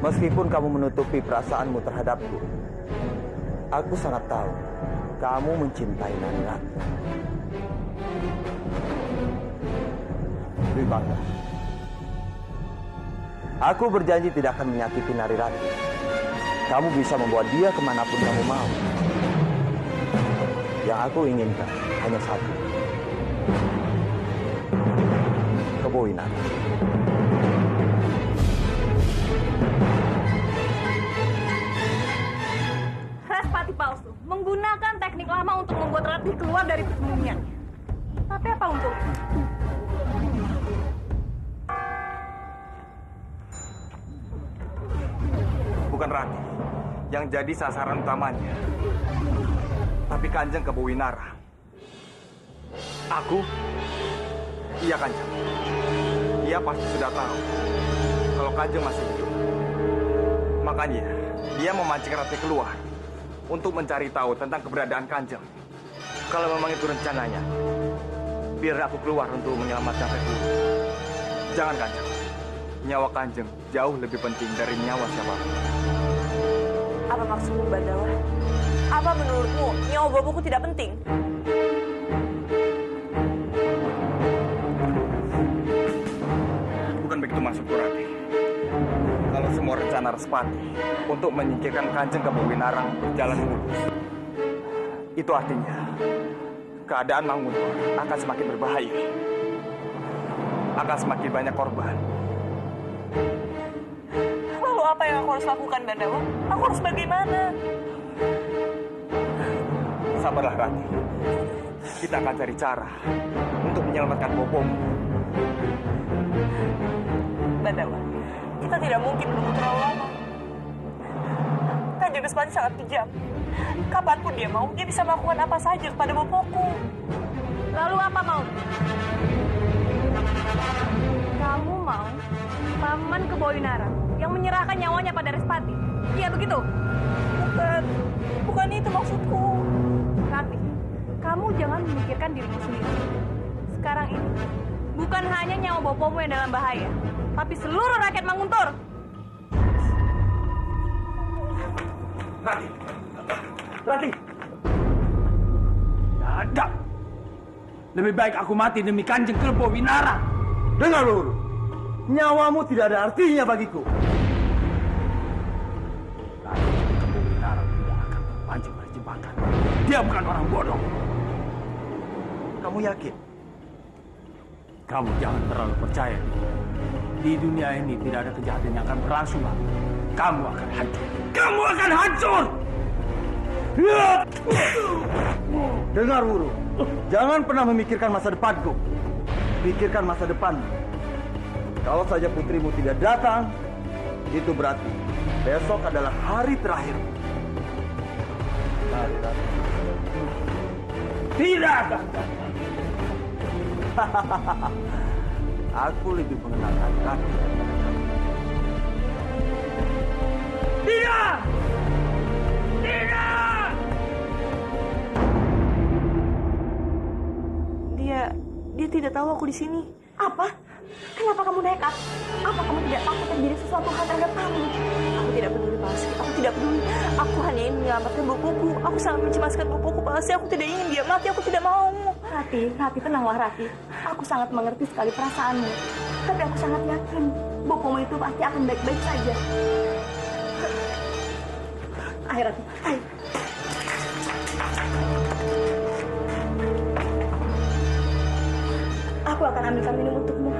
Meskipun kamu menutupi perasaanmu terhadapku, aku sangat tahu kamu mencintai Nari Ratih. Lebih bangga. Aku berjanji tidak akan menyakiti Nari Ratih. Kamu bisa membawa dia kemanapun kamu mau. Yang aku inginkan hanya satu. Ke Bowinara. Respati palsu, menggunakan teknik lama untuk membuat Ratih keluar dari persembunyiannya. Tapi apa untungnya? Bukan Ratih yang jadi sasaran utamanya, tapi Kanjeng ke Bowinara. Aku? Iya Kanjeng. Dia pasti sudah tahu kalau Kanjeng masih hidup. Makanya dia memancing Ratih keluar untuk mencari tahu tentang keberadaan Kanjeng. Kalau memang itu rencananya, biar aku keluar untuk menyelamatkan Ratih. Jangan Kanjeng. Nyawa Kanjeng jauh lebih penting dari nyawa siapapun. Apa maksudmu, Bandawa? Apa menurutmu nyawa boboku tidak penting? Bukan begitu maksudku, Ratih. Kalau semua rencana Respati untuk menyingkirkan Kanjeng ke Bowinara berjalan mulus, itu artinya keadaan Manguntur akan semakin berbahaya. Akan semakin banyak korban. Lalu apa yang aku harus lakukan, Bandawa? Aku harus bagaimana? Sabarlah, Ratih. Kita akan cari cara untuk menyelamatkan bobomu. Bandawa, kita tidak mungkin menunggu terlalu lama. Kanjeng Respati sangat kejam. Kapanpun dia mau, dia bisa melakukan apa saja kepada boboku. Lalu apa mau? Kamu mau paman ke Bowinara yang menyerahkan nyawanya pada Respati? Iya begitu? Bukan itu maksudku. Ratih, kamu jangan memikirkan dirimu sendiri. Sekarang ini, bukan hanya nyawa bopomu yang dalam bahaya, tapi seluruh rakyat Manguntur. Ratih! Ratih! Tidak! Lebih baik aku mati demi Kanjeng ke Bowinara. Dengar Luru, nyawamu tidak ada artinya bagiku. Kanjeng ke Bowinara tidak akan terpancing oleh jebakan. Dia bukan orang bodoh. Kamu yakin? Kamu jangan terlalu percaya. Di dunia ini tidak ada kejahatan yang akan berlangsung. Kamu akan hancur. Kamu akan hancur! Dengar Wuru, jangan pernah memikirkan masa depanku. Pikirkan masa depanmu. Kalau saja putrimu tidak datang, itu berarti besok adalah hari terakhir. Hari terakhir. Tidak! Aku lebih mengenal Rati. Tidak! Tidak! Dia tidak tahu aku di sini. Apa? Kenapa kamu nekat? Apa kamu tidak takut terjadi sesuatu hal terhadap kamu? Aku tidak peduli, Palsi. Aku tidak peduli. Aku hanya ingin menyelamatkan bopoku. Aku sangat mencemaskan bopoku, Palsi. Aku tidak ingin dia mati. Aku tidak mau. Rati, tenanglah, Rati. Aku sangat mengerti sekali perasaanmu. Tapi aku sangat yakin bopomu itu pasti akan baik-baik saja. Ayo, Rati. Ayo. Aku akan ambilkan minum untukmu.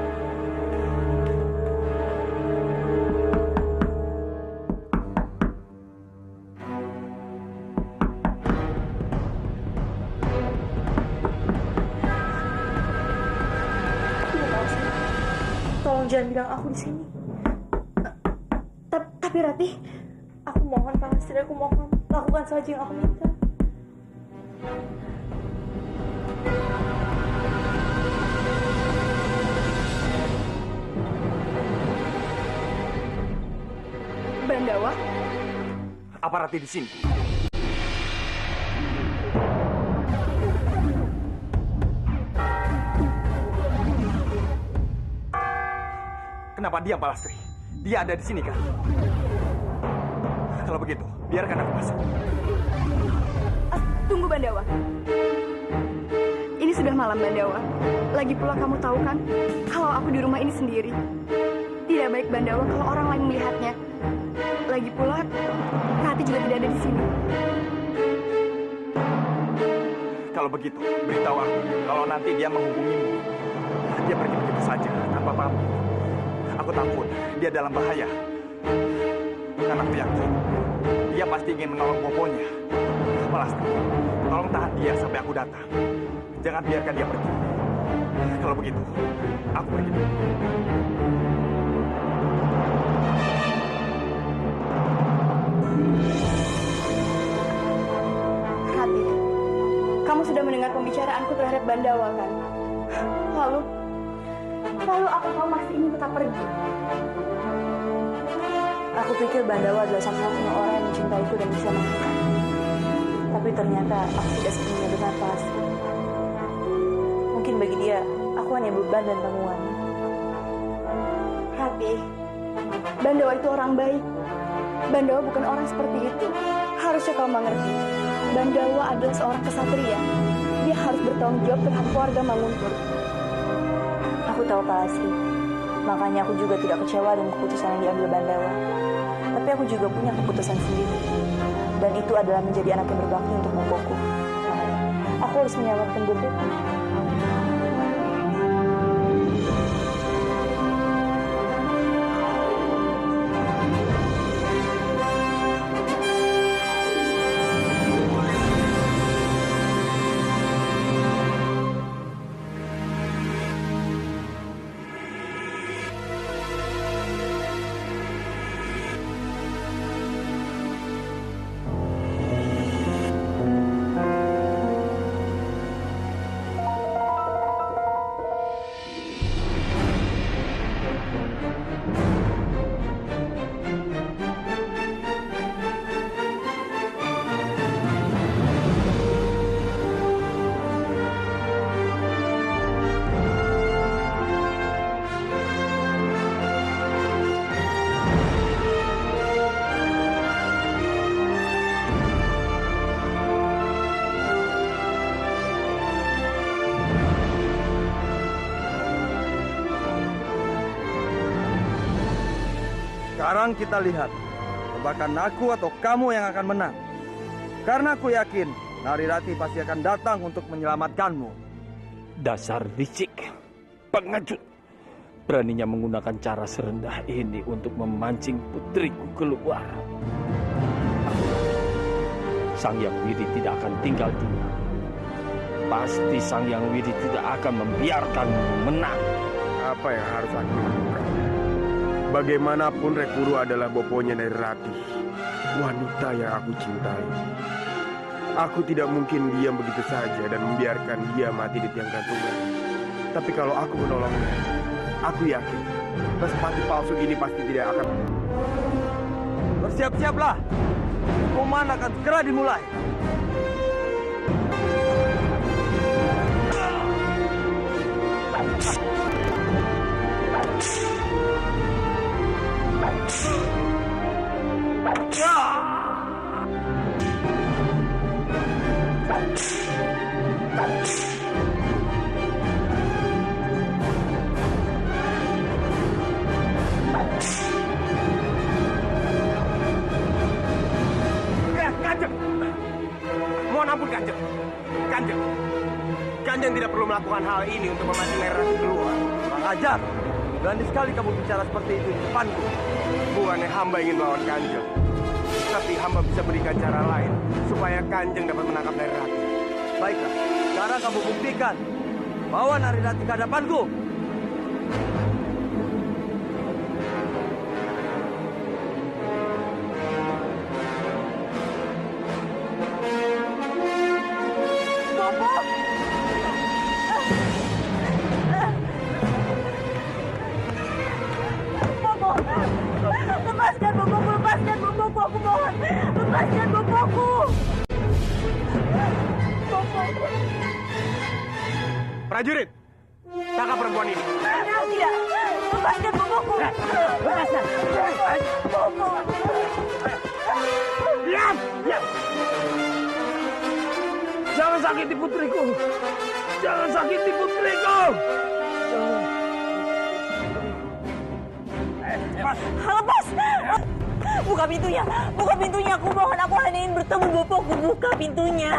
Tolong jangan bilang aku di sini. Tapi Ratih, aku mohon Palsi, aku mohon lakukan saja yang aku minta. Bandawa? Apa Rati di sini? Kenapa diam, Palastri? Dia ada di sini kan? Kalau begitu, biarkan aku masuk. Tunggu Bandawa. Ini sudah malam Bandawa. Lagi pula kamu tahu kan, kalau aku di rumah ini sendiri. Tidak baik Bandawa kalau orang lain melihatnya. Lagi pula, Rati juga tidak ada di sini. Kalau begitu, beritahu aku. Kalau nanti dia menghubungimu, dia pergi begitu saja, tanpa pamit. Aku takut dia dalam bahaya. Karena aku yakin, dia pasti ingin menolong bobonya. Palastri, tolong tahan dia sampai aku datang. Jangan biarkan dia pergi. Kalau begitu, aku pergi dulu. Rati, kamu sudah mendengar pembicaraanku terhadap Bandawa kan? Lalu apa kamu masih ingin tetap pergi? Aku pikir Bandawa adalah satu-satunya orang yang mencintaiku dan bisa mengerti. Tapi ternyata aku tidak sepenuhnya benar Palastri. Mungkin bagi dia, aku hanya beban dan tanggungan. Rati, Bandawa itu orang baik. Bandawa bukan orang seperti itu. Harusnya kau mengerti. Bandawa adalah seorang kesatria. Dia harus bertanggung jawab terhadap keluarga Manguntur. Aku tahu Palastri. Makanya aku juga tidak kecewa dengan keputusan yang diambil Bandawa. Tapi aku juga punya keputusan sendiri. Dan itu adalah menjadi anak yang berbakti untuk boboku. Aku harus menyelamatkan boboku. Sekarang kita lihat, tebakan aku atau kamu yang akan menang. Karena aku yakin Narirati pasti akan datang untuk menyelamatkanmu. Dasar licik, pengecut. Beraninya menggunakan cara serendah ini untuk memancing putriku keluar. Sang Hyang Widi tidak akan tinggal diam. Pasti Sang Hyang Widi tidak akan membiarkanmu menang. Apa yang harus aku lakukan? Bagaimanapun Rekuru adalah boponya Narirati, wanita yang aku cintai. Aku tidak mungkin diam begitu saja dan membiarkan dia mati di tiang gantungan. Tapi kalau aku menolongnya, aku yakin Respati palsu ini pasti tidak akan. Bersiap-siaplah, hukuman akan segera dimulai. Kanjeng! Mohon ampun Kanjeng. Kanjeng tidak perlu melakukan hal ini untuk memancing Narirati keluar. Kurang ajar, berani sekali kamu bicara seperti itu di depanku. Bukannya hamba ingin melawan Kanjeng, tapi hamba bisa berikan cara lain supaya Kanjeng dapat menangkap Narirati. Baiklah, sekarang kamu buktikan. Bawa Narirati ke hadapanku. Lepaskan boboku, aku mohon. Lepaskan boboku. Prajurit, tangkap perempuan ini. Tidak, lepaskan boboku. Lepaskan. Bobo. Diam! Jangan sakiti putriku! Jangan sakiti putriku! Lepas! Buka pintunya! Buka pintunya! Aku mohon, aku hanya ingin bertemu bopoku. Buka pintunya!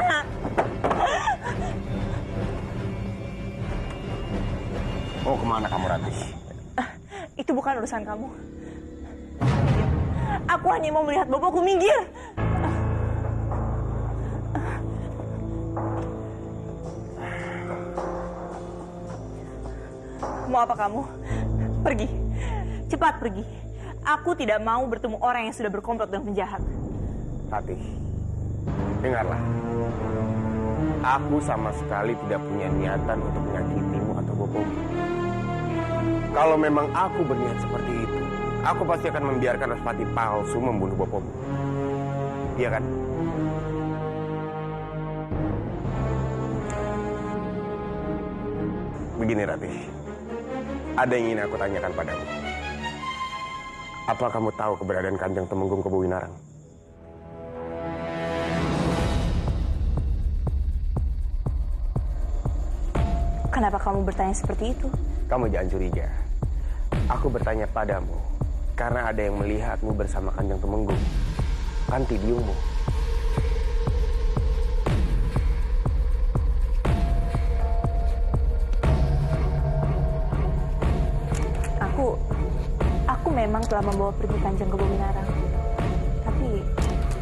Mau kemana kamu, Ratih? Itu bukan urusan kamu. Aku hanya mau melihat bopoku. Minggir! Mau apa kamu? Pergi. Cepat pergi. Aku tidak mau bertemu orang yang sudah berkomplot dengan penjahat. Ratih, dengarlah. Aku sama sekali tidak punya niatan untuk menyakitimu atau bopomu. Kalau memang aku berniat seperti itu, aku pasti akan membiarkan Respati palsu membunuh bopomu. Iya kan? Begini, Ratih. Ada yang ingin aku tanyakan padamu. Apa kamu tahu keberadaan Kanjeng Temenggung Kebowinarang? Kenapa kamu bertanya seperti itu? Kamu jangan curiga. Aku bertanya padamu karena ada yang melihatmu bersama Kanjeng Temenggung. Kanti biungmu. Aku memang telah membawa pergi Kanjeng Kebowinarang. Tapi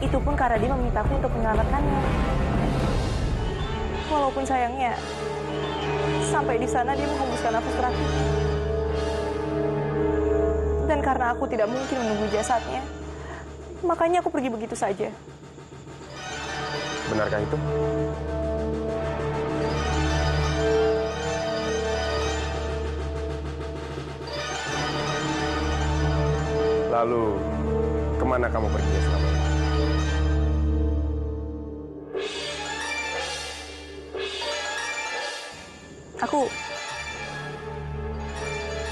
itu pun karena dia memintaku untuk menyelamatkannya. Walaupun sayangnya sampai di sana dia menghembuskan nafas terakhir. Dan karena aku tidak mungkin menunggu jasadnya, makanya aku pergi begitu saja. Benarkah itu? Lalu, kemana kamu pergi selama ini?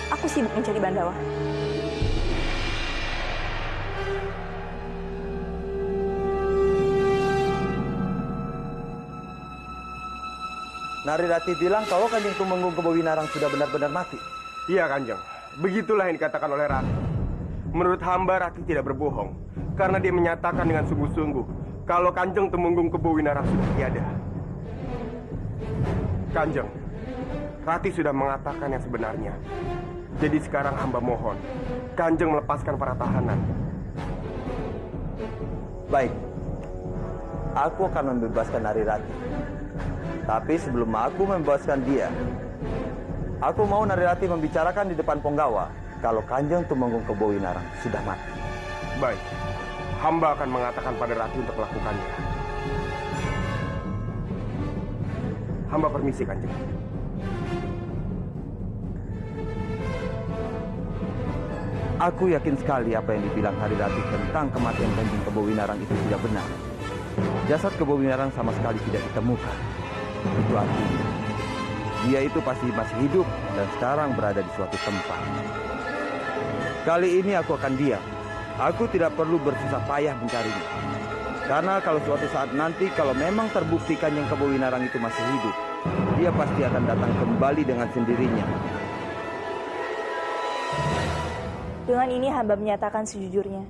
Aku sibuk mencari Bandawa. Narirati bilang kalau Kanjeng Tumenggung Kebowinarang sudah benar-benar mati. Iya, Kanjeng. Begitulah yang dikatakan oleh Rati. Menurut hamba, Rati tidak berbohong. Karena dia menyatakan dengan sungguh-sungguh kalau Kanjeng Temenggung Kebowinarang sudah tiada. Kanjeng, Rati sudah mengatakan yang sebenarnya. Jadi sekarang hamba mohon, Kanjeng melepaskan para tahanan. Baik, aku akan membebaskan Narirati. Tapi sebelum aku membebaskan dia, aku mau Narirati membicarakan di depan Ponggawa kalau Kanjeng Tumenggung Kebowinarang sudah mati. Baik, hamba akan mengatakan pada Rati untuk melakukannya. Hamba permisi, Kanjeng. Aku yakin sekali apa yang dibilang Narirati tentang kematian Kanjeng Kebowinarang itu tidak benar. Jasad Kebowinarang sama sekali tidak ditemukan. Itu artinya dia itu pasti masih hidup dan sekarang berada di suatu tempat. Kali ini aku akan diam. Aku tidak perlu bersusah payah mencarinya. Karena kalau suatu saat nanti kalau memang terbukti Kanjeng Kebowinarang itu masih hidup, dia pasti akan datang kembali dengan sendirinya. Dengan ini hamba menyatakan sejujurnya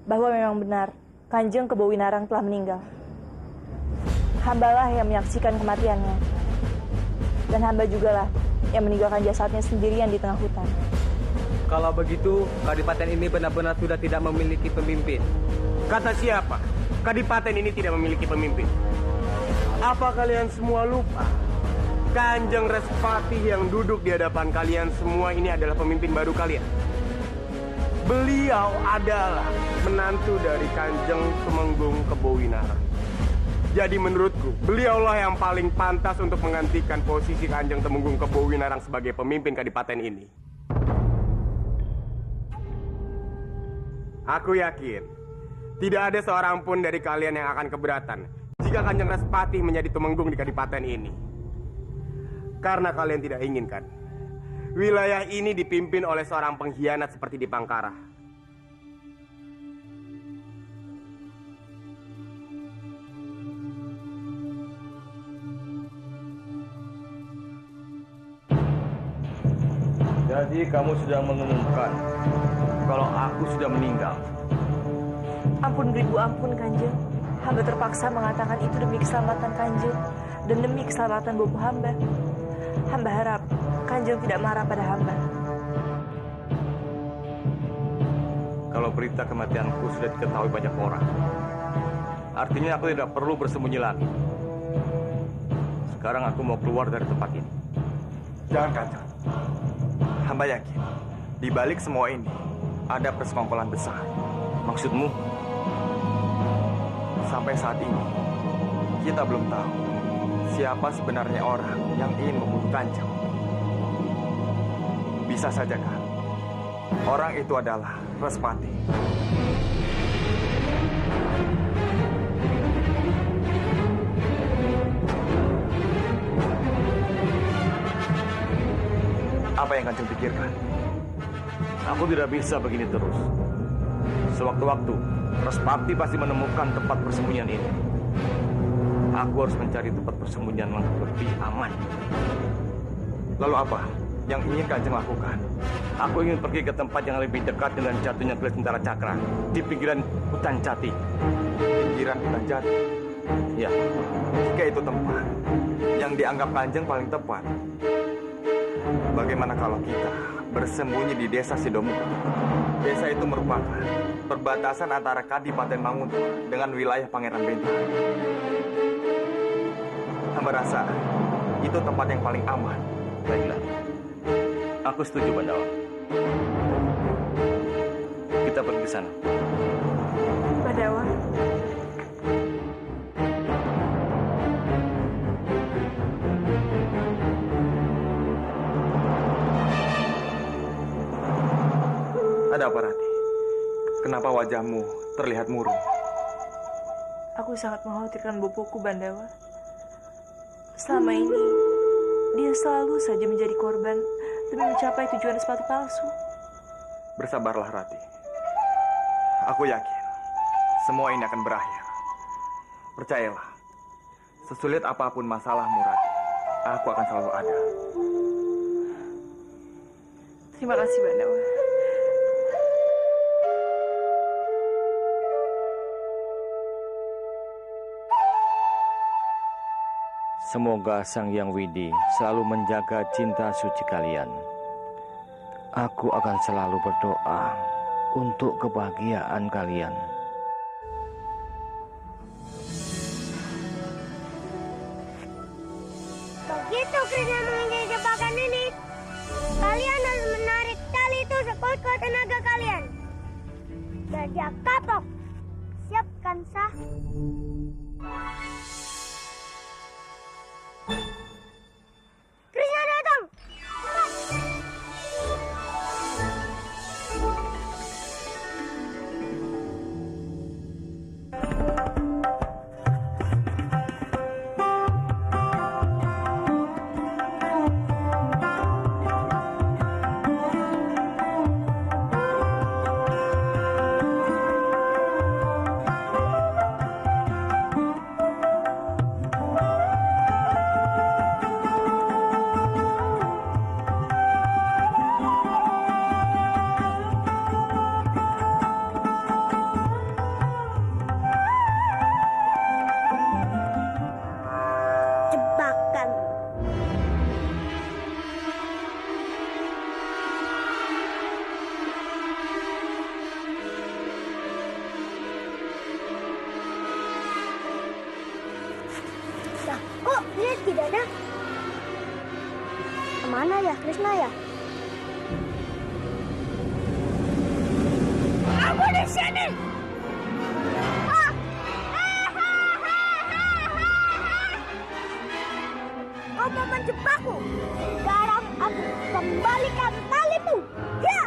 bahwa memang benar Kanjeng Kebowinarang telah meninggal. Hambalah yang menyaksikan kematiannya. Dan hamba jugalah yang meninggalkan jasadnya sendirian di tengah hutan. Kalau begitu, kadipaten ini benar-benar sudah tidak memiliki pemimpin. Kata siapa? Kadipaten ini tidak memiliki pemimpin. Apa kalian semua lupa? Kanjeng Respati yang duduk di hadapan kalian semua ini adalah pemimpin baru kalian. Beliau adalah menantu dari Kanjeng Tumenggung Kebowinarang. Jadi menurutku, beliaulah yang paling pantas untuk menggantikan posisi Kanjeng Temenggung Kebowinarang sebagai pemimpin kadipaten ini. Aku yakin, tidak ada seorang pun dari kalian yang akan keberatan jika Kanjeng Respati menjadi Tumenggung di kadipaten ini. Karena kalian tidak inginkan wilayah ini dipimpin oleh seorang pengkhianat seperti Dipangkara. Jadi kamu sudah mengumumkan kalau aku sudah meninggal. Ampun beribu ampun Kanjeng. Hamba terpaksa mengatakan itu demi keselamatan Kanjeng dan demi keselamatan bopo hamba. Hamba harap Kanjeng tidak marah pada hamba. Kalau berita kematianku sudah diketahui banyak orang, artinya aku tidak perlu bersembunyi lagi. Sekarang aku mau keluar dari tempat ini. Jangan, Kanjeng. Hamba yakin, di balik semua ini, ada persekongkolan besar. Maksudmu? Sampai saat ini, kita belum tahu siapa sebenarnya orang yang ingin membunuh Kanjeng. Bisa saja kan, orang itu adalah Respati. Apa yang Kanjeng pikirkan? Aku tidak bisa begini terus. Sewaktu-waktu, Respati pasti menemukan tempat persembunyian ini. Aku harus mencari tempat persembunyian yang lebih aman. Lalu apa yang ingin Kanjeng lakukan? Aku ingin pergi ke tempat yang lebih dekat dengan jatuhnya Keris Tentara Cakra, di pinggiran hutan jati. Pinggiran hutan jati? Ya. Jika itu tempat yang dianggap Kanjeng paling tepat, bagaimana kalau kita bersembunyi di desa Sidomuka? Desa itu merupakan perbatasan antara Kadipaten Manguntuh dengan wilayah Pangeran Bentang. Hamba rasa itu tempat yang paling aman. Baiklah. Aku setuju, Pandawa. Kita pergi ke sana. Pandawa. Ada apa, Rati? Kenapa wajahmu terlihat murung? Aku sangat mengkhawatirkan bopoku, Pandawa. Selama ini, dia selalu saja menjadi korban demi mencapai tujuan sepatu palsu. Bersabarlah, Rati. Aku yakin semua ini akan berakhir. Percayalah, sesulit apapun masalahmu, Rati, aku akan selalu ada. Terima kasih, Pandawa. Semoga Sang Hyang Widi selalu menjaga cinta suci kalian. Aku akan selalu berdoa untuk kebahagiaan kalian. Begitu Krishna menginjai jebakan ini, kalian harus menarik tali itu sekuat-kuat tenaga kalian. Dan dia kapok. Siapkan sah. Krishna datang. Jebakan. Nah, kok lihat tidak ada? Kemana ya Krishna ya? Aku di sini. Kau mau menjebakku? Sekarang aku kembalikan talimu. Ya!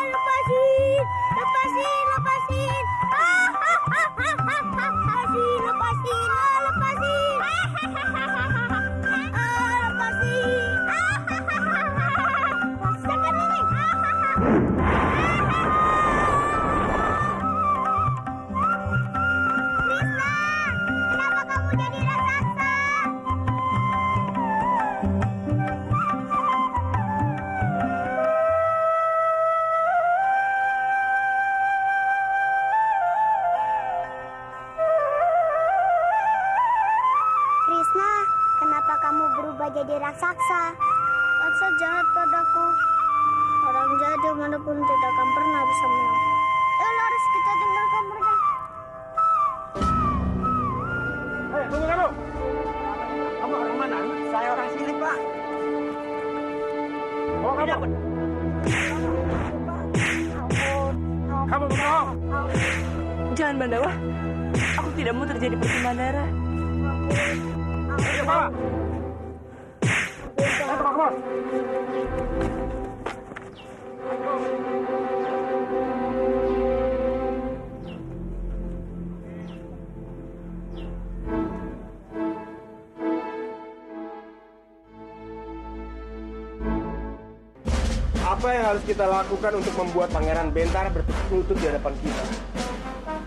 Lepasin! Lepasin! Lepasin! Kenapa kamu jadi raksasa? Krishna, kenapa kamu berubah jadi raksasa? Raksasa jahat padaku. Orang jahat dimanapun tidak akan pernah bisa menang. Ya Laris, kita tinggalkan mereka. Hei, tunggu kamu! Kamu orang mana? Saya orang sini, Pak. Oh, kamu! Kamu berbohong! Jangan Bandawa. Aku tidak mau terjadi pertumpahan darah. Ayo, bawa! Ayo, tebak, bos! Apa yang harus kita lakukan untuk membuat Pangeran Bentara bertukuk lutut di hadapan kita?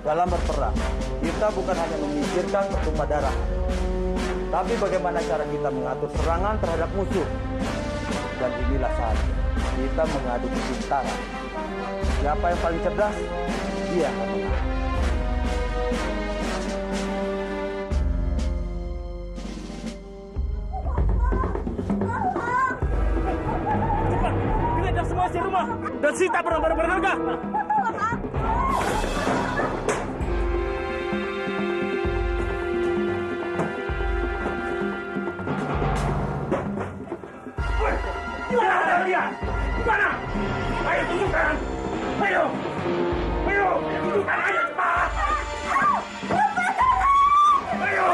Dalam berperang, kita bukan hanya memikirkan pertumpah darah, tapi bagaimana cara kita mengatur serangan terhadap musuh. Dan inilah saatnya kita mengadu kepintaran. Siapa yang paling cerdas, dia akan menang. Geledah semua isi rumah dan sita barang-barang berharga. Lihat, mana? Ayo tunjukkan. Ayo, ayo, tunjukkan ayo cepat. Ayo.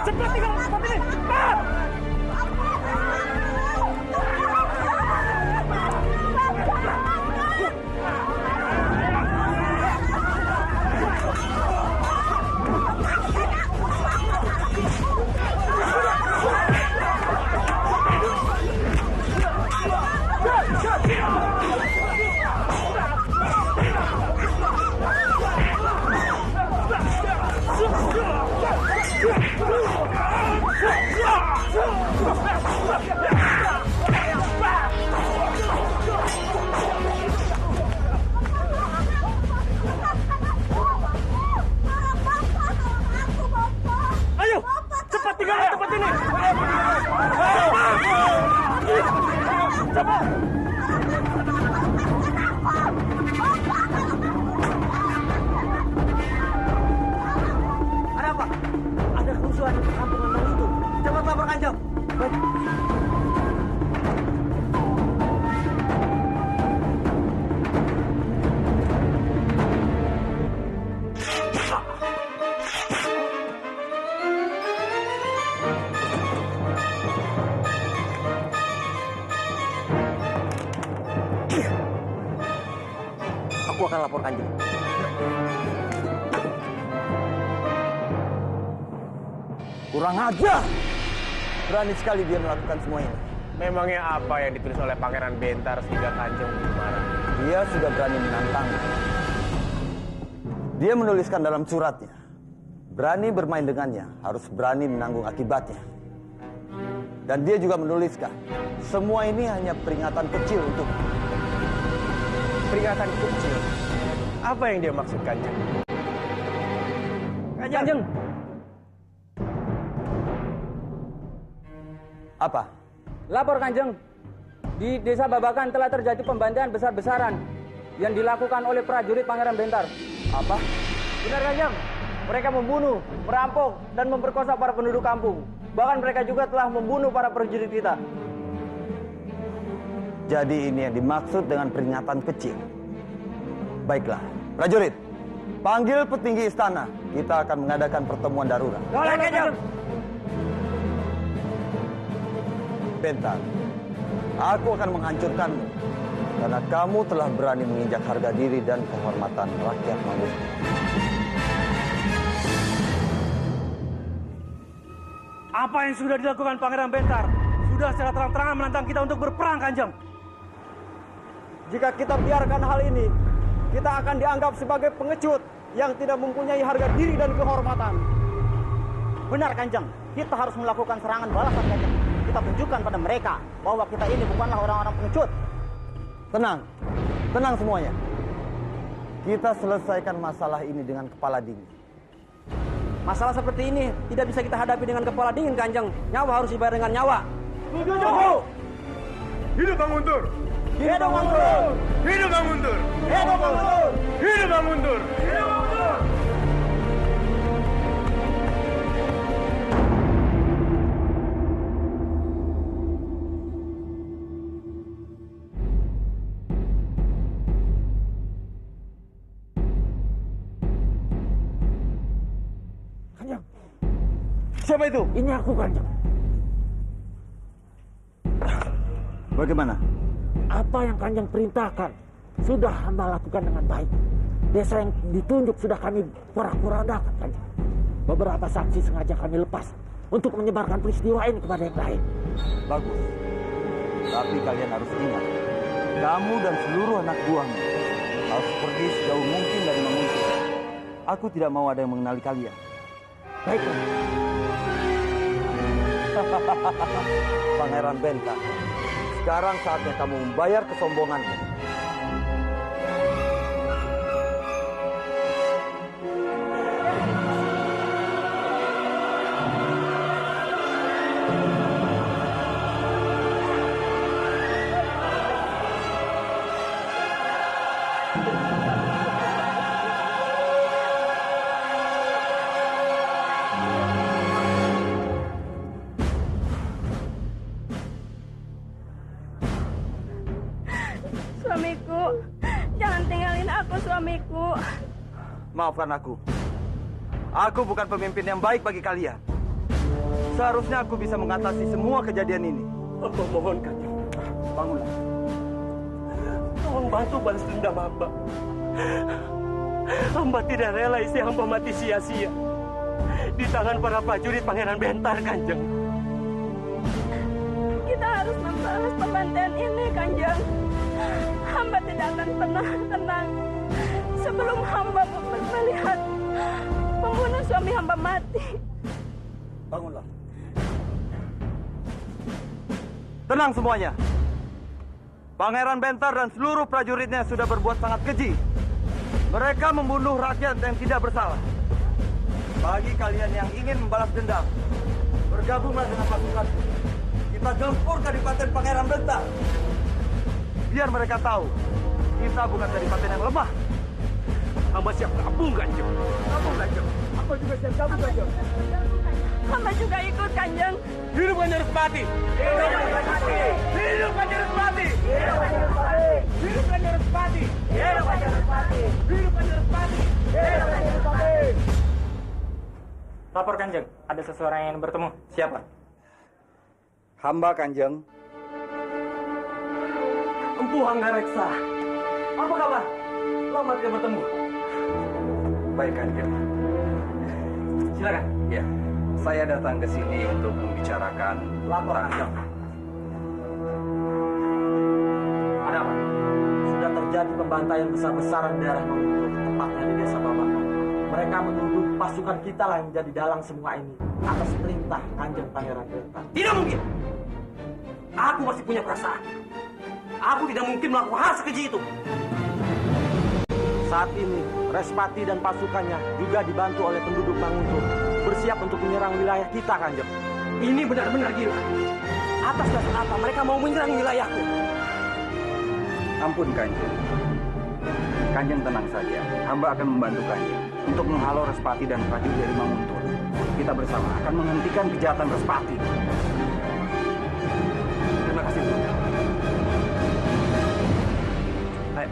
Cepat tinggal tempat ini. Cepat. Ayo, cepat tinggalkan tempat ini. Cepat. Ada apa? Ada kerusuhan di kampungan Mang itu. Cepat lapor Kanjeng. Baik. Aku akan lapor Kanjeng. Kurang ajar! Berani sekali dia melakukan semua ini. Memangnya apa yang ditulis oleh Pangeran Bentar sehingga Kanjeng marah? Dia sudah berani menantang. Dia menuliskan dalam suratnya, berani bermain dengannya, harus berani menanggung akibatnya. Dan dia juga menuliskan, semua ini hanya peringatan kecil untuk Peringatan kecil. Apa yang dia maksud Kanjeng? Kanjeng. apa? Lapor Kanjeng. Di Desa Babakan telah terjadi pembantaian besar-besaran yang dilakukan oleh prajurit Pangeran Bentar. Apa? Benar Kanjeng. Mereka membunuh, merampok, dan memperkosa para penduduk kampung. Bahkan mereka juga telah membunuh para prajurit kita. Jadi ini yang dimaksud dengan peringatan kecil. Baiklah, prajurit, panggil petinggi istana. Kita akan mengadakan pertemuan darurat. Boleh, Kanjeng. Bentar, aku akan menghancurkanmu karena kamu telah berani menginjak harga diri dan kehormatan rakyat Manguntuh. Apa yang sudah dilakukan Pangeran Bentar? Sudah secara terang-terangan menantang kita untuk berperang, Kanjeng. Jika kita biarkan hal ini, kita akan dianggap sebagai pengecut yang tidak mempunyai harga diri dan kehormatan. Benar, Kanjeng. Kita harus melakukan serangan balasan, Kanjeng. Kita tunjukkan pada mereka bahwa kita ini bukanlah orang-orang pengecut. Tenang, tenang semuanya. Kita selesaikan masalah ini dengan kepala dingin. Masalah seperti ini tidak bisa kita hadapi dengan kepala dingin, Kanjeng. Nyawa harus dibayar dengan nyawa. Hidup Bang Guntur! Hidup Manguntuh! Hidup Bang Guntur! Hidup Manguntuh! Hidup Bang Guntur! Hidup Bang Guntur! Kanjeng, Siapa itu? ini aku, Kanjeng. Bagaimana? Apa yang Kanjeng perintahkan sudah hamba lakukan dengan baik. Desa yang ditunjuk sudah kami porak-porandakan, Kanjeng. Beberapa saksi sengaja kami lepas untuk menyebarkan peristiwa ini kepada yang lain. Bagus. Tapi kalian harus ingat, kamu dan seluruh anak buahmu harus pergi sejauh mungkin dari Manguntuh. Aku tidak mau ada yang mengenali kalian. Baiklah. Pangeran Bentar, sekarang saatnya kamu membayar kesombonganmu. Suamiku, jangan tinggalin aku, suamiku. Maafkan aku. Aku bukan pemimpin yang baik bagi kalian. Seharusnya aku bisa mengatasi semua kejadian ini. Hamba mohon, Kanjeng. Bangunlah. Tolong bantu balas dendam hamba. Hamba tidak rela istri hamba mati sia-sia di tangan para prajurit Pangeran Bentar, Kanjeng. Kita harus membalas pembantaian ini, Kanjeng. Hamba tidak akan pernah tenang sebelum hamba melihat pembunuh suami hamba mati. Bangunlah. Tenang semuanya. Pangeran Bentar dan seluruh prajuritnya sudah berbuat sangat keji. Mereka membunuh rakyat yang tidak bersalah. Bagi kalian yang ingin membalas dendam, bergabunglah dengan pasukan. Kita gempur Kadipaten Pangeran Bentar. Biar mereka tahu, kita bukan Kadipaten yang lemah. Hamba siap gabung, Kanjeng. Gabung, Kanjeng. Hamba juga siap gabung, Kanjeng. Hamba juga ikut, Kanjeng. Hidup Kanjeng Respati! Hidup Kanjeng Respati! Hidup Kanjeng Respati! Hidup Kanjeng Respati! Hidup Kanjeng Respati! Hidup Kanjeng Respati! Hidup Kanjeng Respati! Hidup Kanjeng Respati! Lapor, Kanjeng, ada seseorang yang ingin bertemu. Siapa? Hamba, Kanjeng. Empu Anggareksa. Apa kabar? Lama tidak bertemu. Baik, Kanjeng. Silakan. Ya, saya datang ke sini untuk membicarakan Lapor, Kanjeng. Ada apa? Sudah terjadi pembantaian besar-besaran di daerah Manguntuh, tepatnya di Desa Babakan. Mereka menuduh pasukan kita lah yang menjadi dalang semua ini atas perintah Kanjeng Pangeran Bentar. Tidak mungkin. Aku masih punya perasaan. Aku tidak mungkin melakukan hal sekeji itu. Saat ini, Respati dan pasukannya juga dibantu oleh penduduk Manguntuh bersiap untuk menyerang wilayah kita, Kanjeng. Ini benar-benar gila. Atas dasar apa mereka mau menyerang wilayahku? Ampun, Kanjeng. Kanjeng tenang saja. Hamba akan membantu Kanjeng untuk menghalau Respati dan prajurit dari Manguntuh. Kita bersama akan menghentikan kejahatan Respati. Terima kasih, Bu. saya.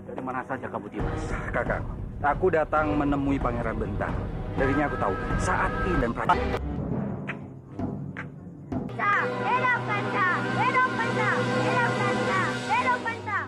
Dari mana saja kamu, Dimas? Kakak, aku datang menemui Pangeran Bentang. Darinya aku tahu saat I dan Praja. Hidup Panca! Hidup Panca! Hidup Panca! Hidup Panca!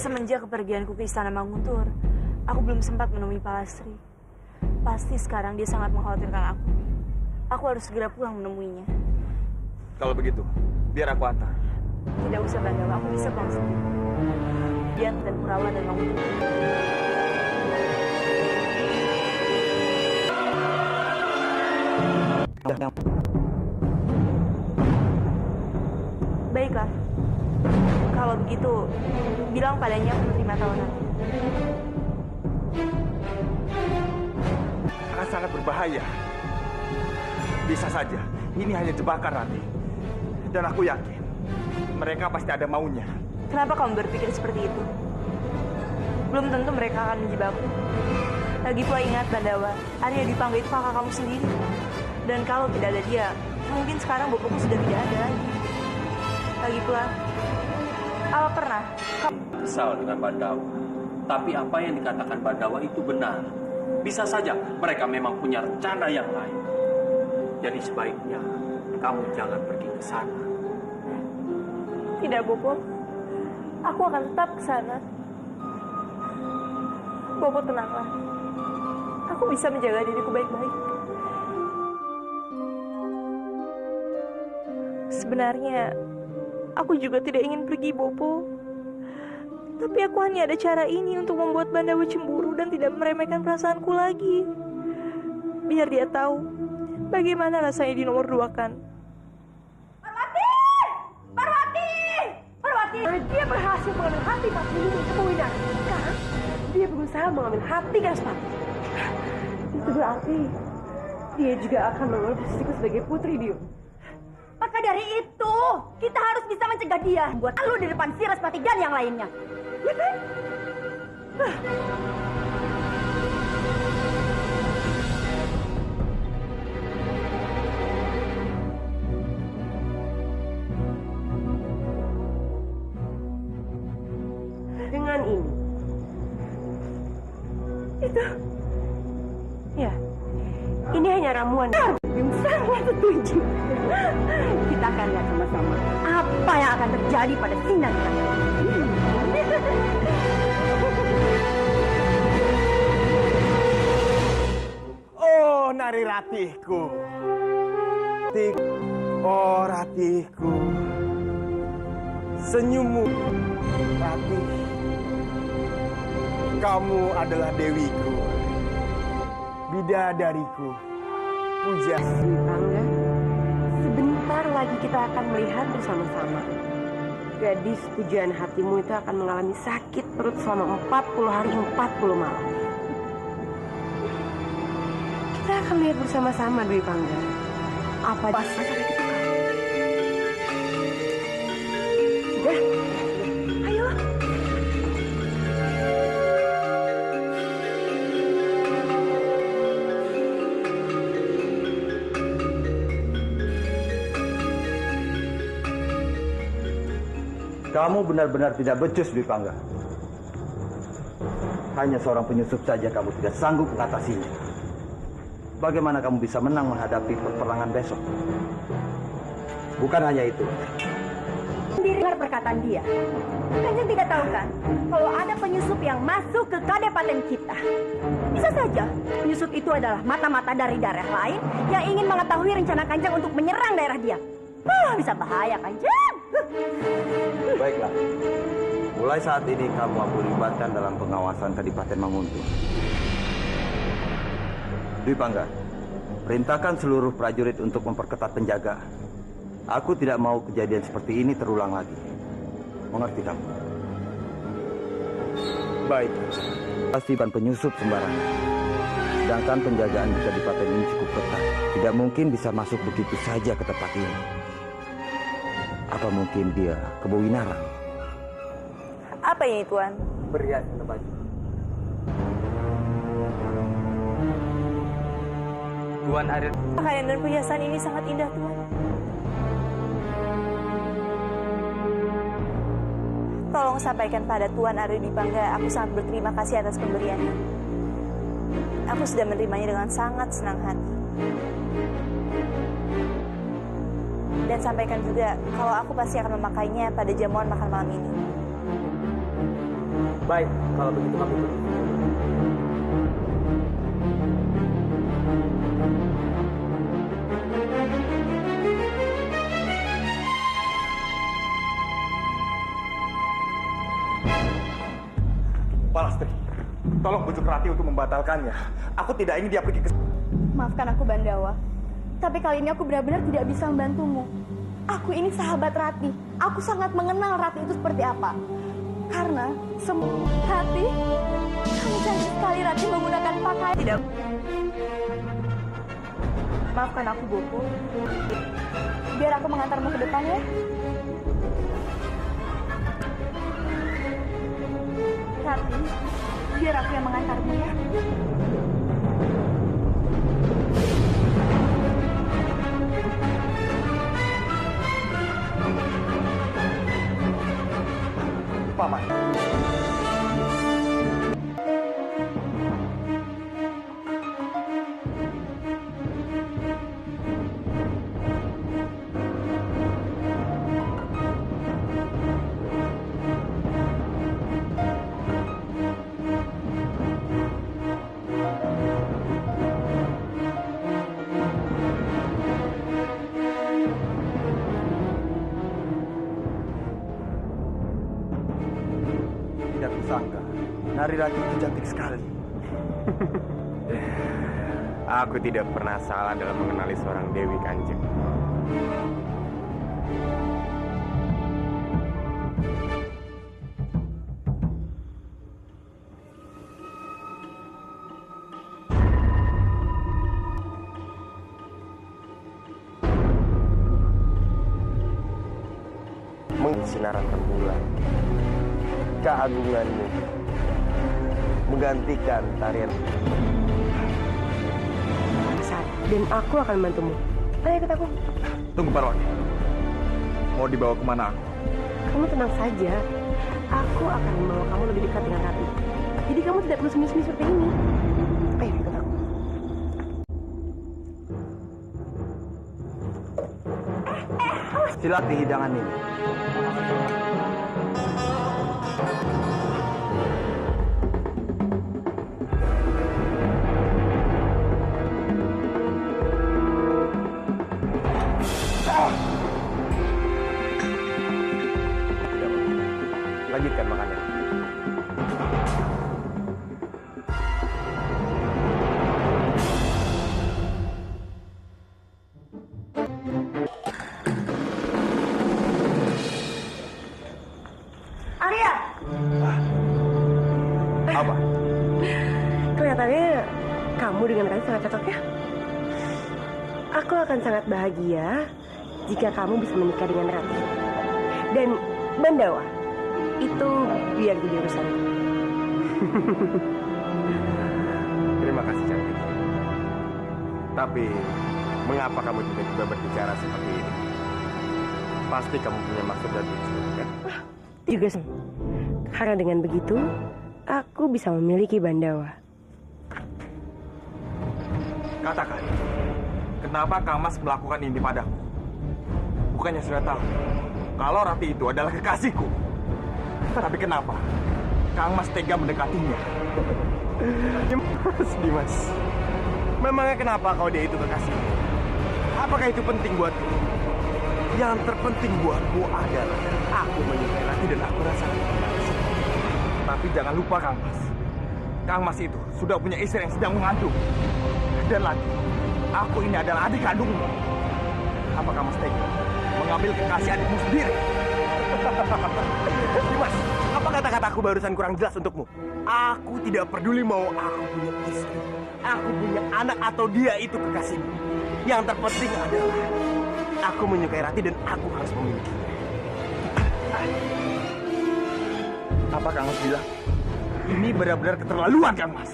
Semenjak kepergianku ke Istana Manguntur, aku belum sempat menemui Pak Lastri. Pasti sekarang dia sangat mengkhawatirkan aku. Aku harus segera pulang menemuinya. Kalau begitu, biar aku antar. Tidak usah, Bandawa, aku bisa pulang sendiri. Dian dan Kurawa dan Manguntur. Baiklah. Kalau begitu, bilang padanya aku menerima tawanan. Akan sangat berbahaya. Bisa saja, ini hanya jebakan, Rati. Dan aku yakin, mereka pasti ada maunya. Kenapa kamu berpikir seperti itu? Belum tentu mereka akan menjebakku. Lagi pula ingat, Bandawa, Arya Dipangga itu kakak kamu sendiri. Dan kalau tidak ada dia, mungkin sekarang bapakku sudah tidak ada lagi. Lagi pula, apa pernah Kesal dengan Bandawa. Tapi apa yang dikatakan Bandawa itu benar. Bisa saja mereka memang punya rencana yang lain. Jadi sebaiknya kamu jangan pergi ke sana. Tidak, Bopo. Aku akan tetap ke sana. Bopo, tenanglah. Aku bisa menjaga diriku baik-baik. Sebenarnya, aku juga tidak ingin pergi, Bopo. Tapi aku hanya ada cara ini untuk membuat Bandawa cemburu dan tidak meremehkan perasaanku lagi. Biar dia tahu bagaimana rasanya di nomor 2 kan. Parwati! Parwati! Parwati! Dia berhasil mengambil hati Pak Lili Kepewina. Sekarang dia berusaha mengambil hati Gaspati. Itu berarti dia juga akan mengambil posisiku sebagai putri Dio. Maka dari itu, kita harus bisa mencegah dia. Buat lu di depan si Respati dan yang lainnya. Ya kan? Dengan ini. Itu. Ya. Ini hanya ramuan. Yang sangat setuju. Kita akan lihat sama-sama apa yang akan terjadi pada Sinan. Oh, Nari Ratihku. Oh, Ratihku. Senyummu, Ratih. Kamu adalah dewiku. bidadariku, Puja. Dwi Pangga, sebentar lagi kita akan melihat bersama-sama. Gadis pujaan hatimu itu akan mengalami sakit perut selama 40 hari 40 malam. Kita akan lihat bersama-sama, Dwi Pangga. Apa pasal itu? Sudah, ayo. Kamu benar-benar tidak becus, Dwi Pangga. Hanya seorang penyusup saja kamu tidak sanggup mengatasinya. Bagaimana kamu bisa menang menghadapi peperangan besok? Bukan hanya itu. Dengar perkataan dia. Kanjeng tidak tahu kan kalau ada penyusup yang masuk ke kadipaten kita. Bisa saja penyusup itu adalah mata-mata dari daerah lain yang ingin mengetahui rencana Kanjeng untuk menyerang daerah dia. Bisa bahaya, Kanjeng. Baiklah. Mulai saat ini kamu aku libatkan dalam pengawasan Kadipaten Manguntung. Dwi Pangga, perintahkan seluruh prajurit untuk memperketat penjaga. Aku tidak mau kejadian seperti ini terulang lagi. Mengerti kamu? Baik. Pastikan penyusup sembarangan. Sedangkan penjagaan di Kadipaten ini cukup ketat. Tidak mungkin bisa masuk begitu saja ke tempat ini. Apa mungkin dia ke Bowinarang? Apa ini, Tuan? Berhias baju. Tuan ada. Pakaian dan perhiasan ini sangat indah, Tuan. Tolong sampaikan pada Tuan Arya Dwi Pangga, aku sangat berterima kasih atas pemberiannya. Aku sudah menerimanya dengan sangat senang hati. Dan sampaikan juga kalau aku pasti akan memakainya pada jamuan makan malam ini. Baik, kalau begitu kami pergi. Palastri, tolong bujuk Rati untuk membatalkannya. Aku tidak ingin dia pergi ke... Maafkan aku, Bandawa. Tapi kali ini aku benar-benar tidak bisa membantumu. Aku ini sahabat Rati. Aku sangat mengenal Rati itu seperti apa. Karena semua Rati, kamu cantik sekali Rati menggunakan pakaian. Tidak. Maafkan aku, Bopo. Biar aku mengantarmu ke depan ya. Rati, biar aku yang mengantarmu ya. Paman. Tidak kusangka, Nari Rati itu cantik sekali. Aku tidak pernah salah dalam mengenali seorang Dewi Kanjeng. Mengsinaran rembulan, keagunganmu menggantikan tarian. Dan aku akan membantumu. Ayo ikut aku. Tunggu, Parwati. Mau dibawa kemana aku? Kamu tenang saja. Aku akan membawa kamu lebih dekat dengan Rati. Jadi kamu tidak perlu sembunyi-sembunyi seperti ini. Ayo ikut aku. Silat di hidangan ini. Lanjutkan makannya. Kamu dengan Rati sangat cocok ya? Aku akan sangat bahagia jika kamu bisa menikah dengan Rati. Dan Bandawa, itu biar jadi urusan. Terima kasih cantik. Tapi mengapa kamu tiba-tiba berbicara seperti ini? Pasti kamu punya maksud dan tujuan, kan? Juga sih. Karena dengan begitu, aku bisa memiliki Bandawa. Katakan, kenapa Kang Mas melakukan ini padaku? Bukannya sudah tahu kalau Rati itu adalah kekasihku. Tapi kenapa Kang Mas tega mendekatinya? Dimas. Memangnya kenapa kau dia itu kekasih? Apakah itu penting buatku? Yang terpenting buatku adalah aku menyukai Rati dan aku rasakan. Tapi jangan lupa Kang Mas. Kang Mas itu sudah punya istri yang sedang mengandung. Dan lagi, aku ini adalah adik kandungmu. Apakah Mas tega mengambil kekasih adikmu sendiri? Dimas, apa kata-kataku barusan kurang jelas untukmu? Aku tidak peduli mau aku punya istri, aku punya anak atau dia itu kekasihmu. Yang terpenting adalah aku menyukai Rati dan aku harus memilikinya. Apa Kang Mas bilang? Ini benar-benar keterlaluan Kang Mas.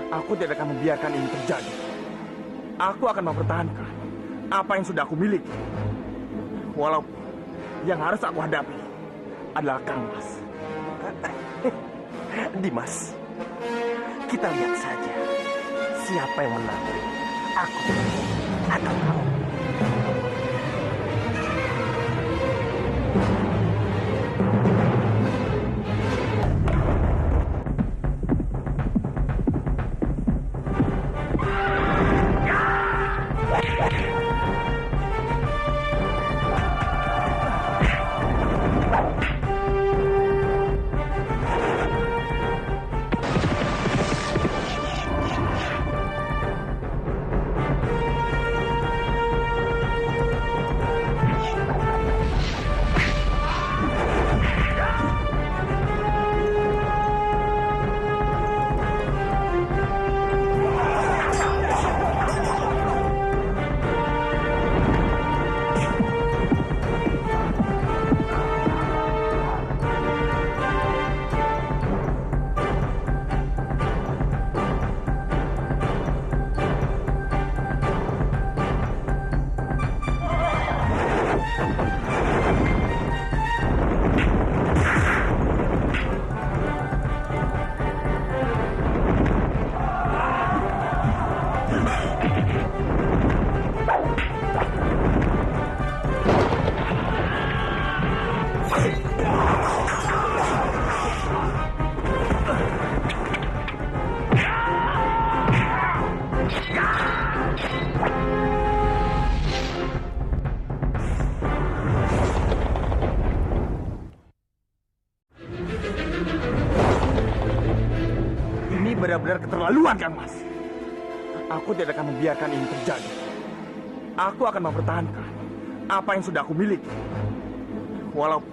Aku tidak akan membiarkan ini terjadi. Aku akan mempertahankan apa yang sudah aku miliki. Walaupun yang harus aku hadapi adalah Kang Mas. Dimas, kita lihat saja siapa yang menang. Aku atau kamu. Benar-benar keterlaluan Kang Mas. Aku tidak akan membiarkan ini terjadi. Aku akan mempertahankan apa yang sudah aku miliki. Walaupun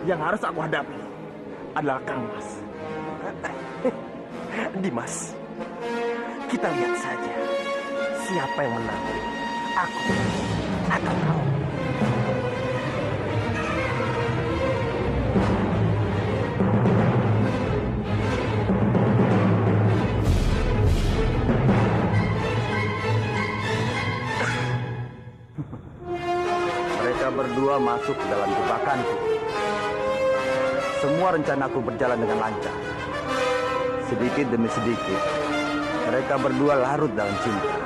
yang harus aku hadapi adalah Kang Mas. Dimas, kita lihat saja siapa yang menang. Aku atau kamu. Berdua masuk ke dalam jebakanku. Semua rencanaku berjalan dengan lancar. Sedikit demi sedikit, mereka berdua larut dalam cinta.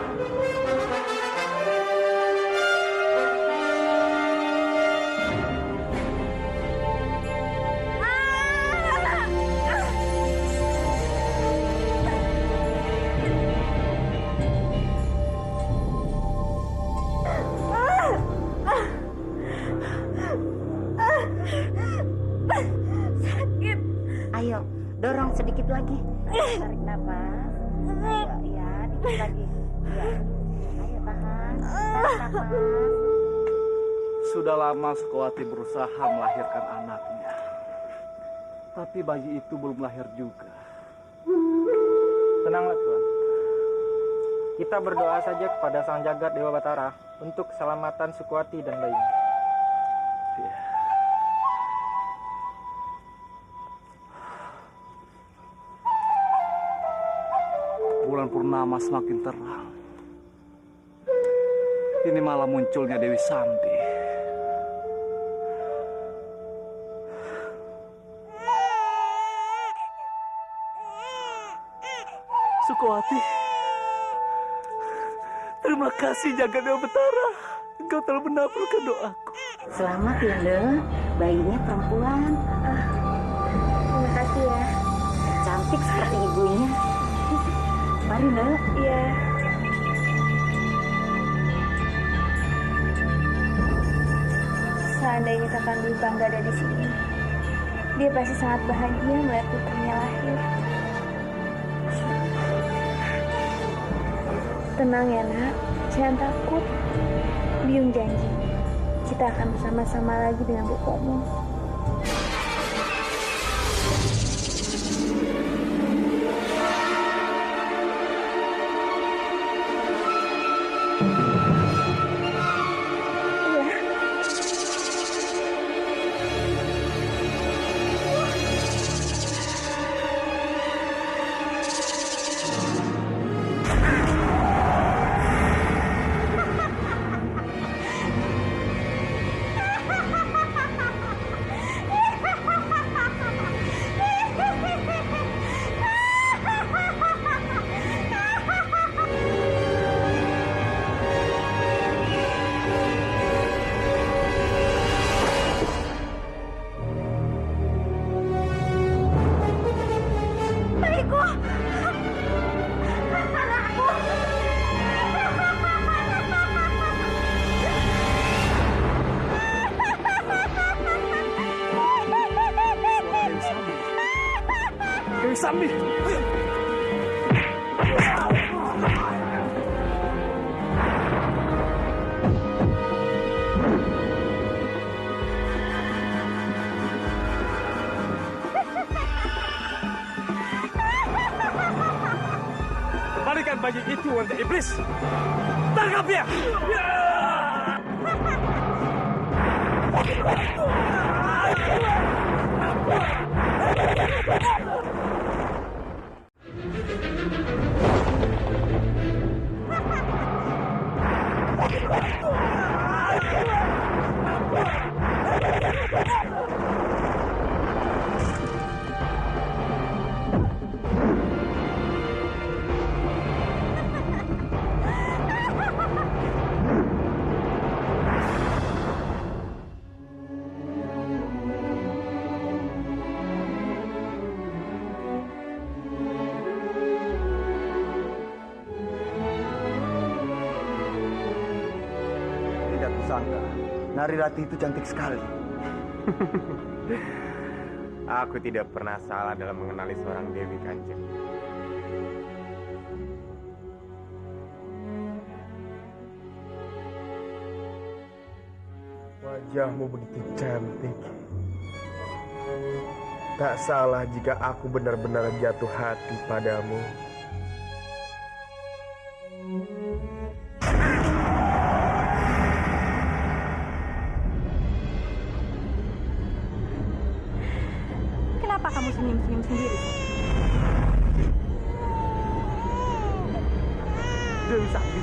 Dorong sedikit lagi. Tarik nafas. Ya, dikit lagi. Ya. Ayo tahan. Tarik nafas. Sudah lama Sukawati berusaha melahirkan anaknya. Tapi bayi itu belum lahir juga. Tenanglah Tuan. Kita berdoa saja kepada Sang Jagat Dewa Batara untuk keselamatan Sukuati dan bayinya. Bulan purnama semakin terang. Ini malah munculnya Dewi Sambi. Sukuati, terima kasih Jagat Dewa Batara. Engkau telah mengabulkan doaku. Selamat ya, Ndel. Bayinya perempuan. Terima kasih ya. Cantik seperti ibunya. Mari, Ndel. Iya. Seandainya Kakang Dwi Pangga ada di sini, dia pasti sangat bahagia melihat putrinya lahir. Tenang ya nak, jangan takut. Biung janji, kita akan bersama-sama lagi dengan bopomu. Dewi Sambi. Kembalikan bayi itu untuk iblis. Tangkap dia. Sangka, Nari Rati itu cantik sekali. Aku tidak pernah salah dalam mengenali seorang Dewi Kanjeng. Wajahmu begitu cantik. Tak salah jika aku benar-benar jatuh hati padamu. Kenapa kamu senyum-senyum sendiri? Dewi Sambi.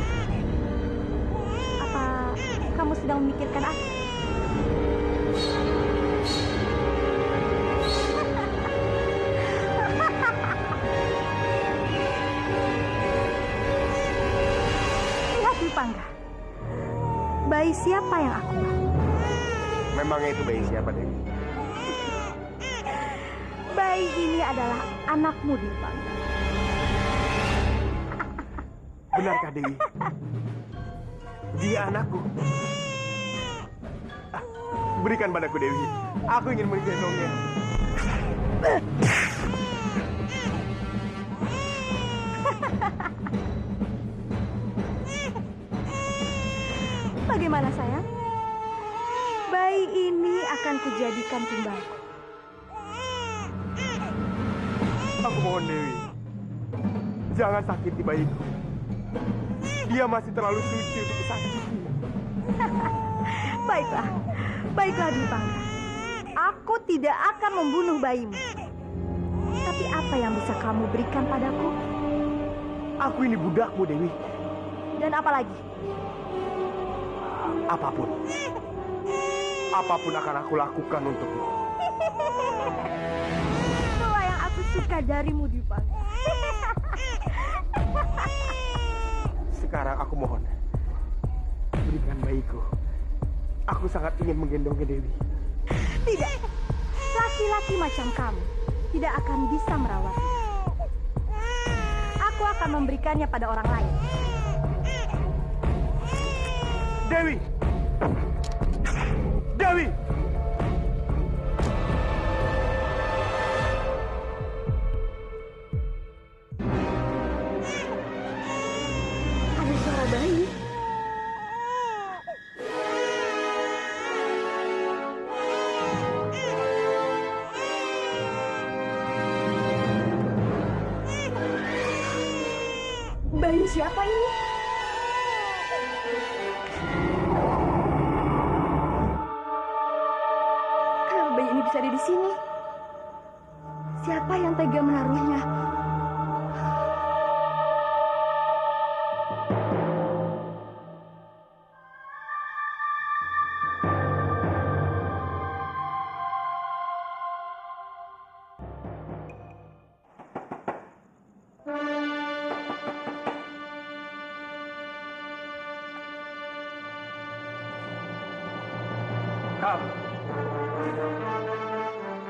Apa kamu sedang memikirkan aku? Lihat Dwi Pangga. Bayi siapa yang aku mau? Memangnya itu bayi siapa, Dewi? Bayi ini adalah anakmu, Dwi Pangga. Benarkah, Dewi? Dia anakku. Berikan padaku, Dewi. Aku ingin menggendongnya. Bagaimana, sayang? Bayi ini akan kujadikan tumbalku. Aku mohon, Dewi. Jangan sakiti bayiku. Dia masih terlalu suci untuk disakiti. Baiklah, baiklah Dwipangga. Aku tidak akan membunuh bayimu. Tapi apa yang bisa kamu berikan padaku? Aku ini budakmu, Dewi. Dan apa lagi? Apapun. Apapun akan aku lakukan untukmu. Itulah yang aku suka darimu, Dwipangga. Sekarang aku mohon, berikan bayiku. Aku sangat ingin menggendongnya, Dewi. Tidak, laki-laki macam kamu tidak akan bisa merawatnya. Aku akan memberikannya pada orang lain. Dewi! Dewi! Ada suara bayi. Bayi siapa ini? Kenapa bayi ini bisa ada di sini? Siapa yang tega menaruhnya?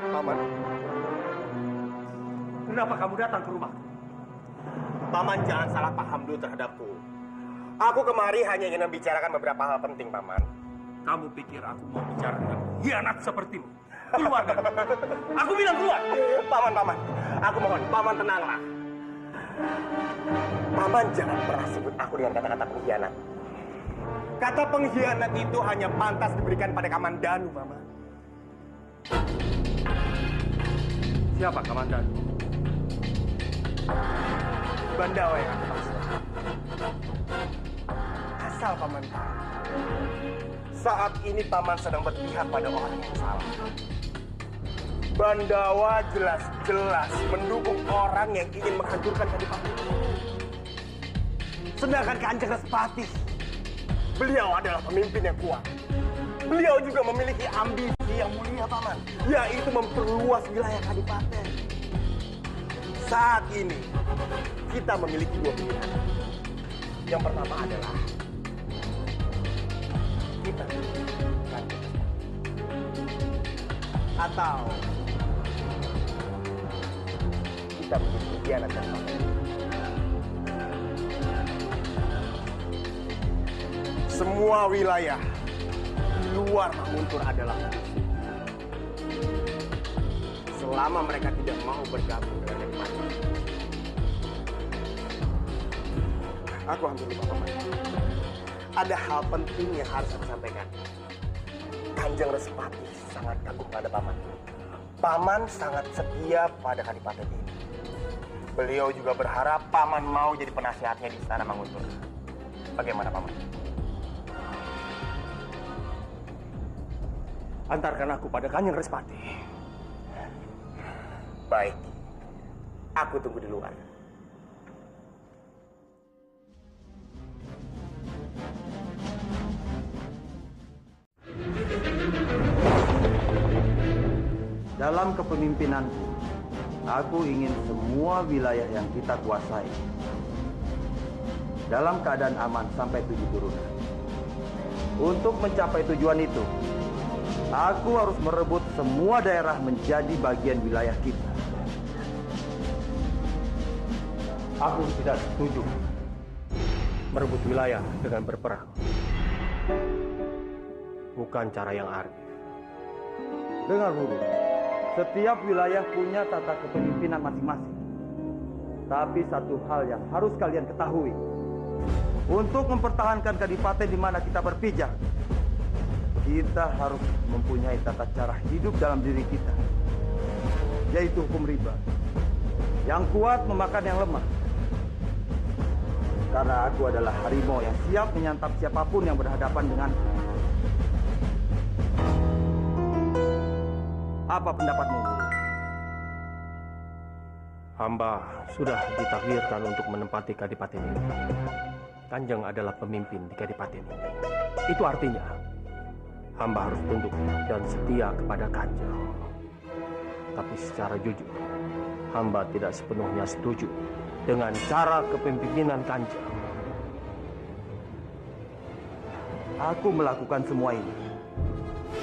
Paman, Kenapa kamu datang ke rumah? Paman jangan salah paham dulu terhadapku. Aku kemari hanya ingin membicarakan beberapa hal penting, Paman. Kamu pikir aku mau bicara dengan hianat sepertimu? Keluar dari rumah. Aku bilang keluar. Paman. Aku mohon, Paman tenanglah. Paman jangan pernah sebut aku dengan kata-kata pengkhianat. Kata pengkhianat itu hanya pantas diberikan pada Kamandanu, Paman. Siapa Kamandanu? Bandawa yang aku maksud. Asal Paman tahu, saat ini Paman sedang berpihak pada orang yang salah. Bandawa jelas-jelas mendukung orang yang ingin menghancurkan Kadipaten. Sedangkan Kanjeng Respati, beliau adalah pemimpin yang kuat. Beliau juga memiliki ambisi yang mulia, Paman, yaitu memperluas wilayah Kadipaten. Saat ini, kita memiliki dua pilihan. Yang pertama adalah kita kan, atau kita menjadi pengkhianat dan pengkhianat. Semua wilayah di luar Manguntur adalah musuh. Selama mereka tidak mau bergabung dengan Kadipaten. Aku hampir lupa, Paman. Ada hal penting yang harus aku sampaikan. Kanjeng Respati sangat kagum pada Paman. Paman sangat setia pada Kadipaten ini. Beliau juga berharap Paman mau jadi penasihatnya di Istana Manguntur. Bagaimana, Paman? Antarkan aku pada Kanjeng Respati. Baik. Aku tunggu di luar. Dalam kepemimpinanku, aku ingin semua wilayah yang kita kuasai dalam keadaan aman sampai 7 turunan. Untuk mencapai tujuan itu, aku harus merebut semua daerah menjadi bagian wilayah kita. Aku tidak setuju merebut wilayah dengan berperang. Bukan cara yang arif. Dengar dulu, setiap wilayah punya tata kepemimpinan masing-masing. Tapi satu hal yang harus kalian ketahui, untuk mempertahankan Kadipaten di mana kita berpijak, kita harus mempunyai tata cara hidup dalam diri kita, yaitu hukum riba. Yang kuat memakan yang lemah. Karena aku adalah harimau yang siap menyantap siapapun yang berhadapan dengan. Apa pendapatmu, Guru? Hamba sudah ditakdirkan untuk menempati kadipaten ini. Kanjeng adalah pemimpin di kadipaten ini. Itu artinya hamba harus tunduk dan setia kepada Kanjeng. Tapi secara jujur, hamba tidak sepenuhnya setuju dengan cara kepemimpinan Kanjeng. Aku melakukan semua ini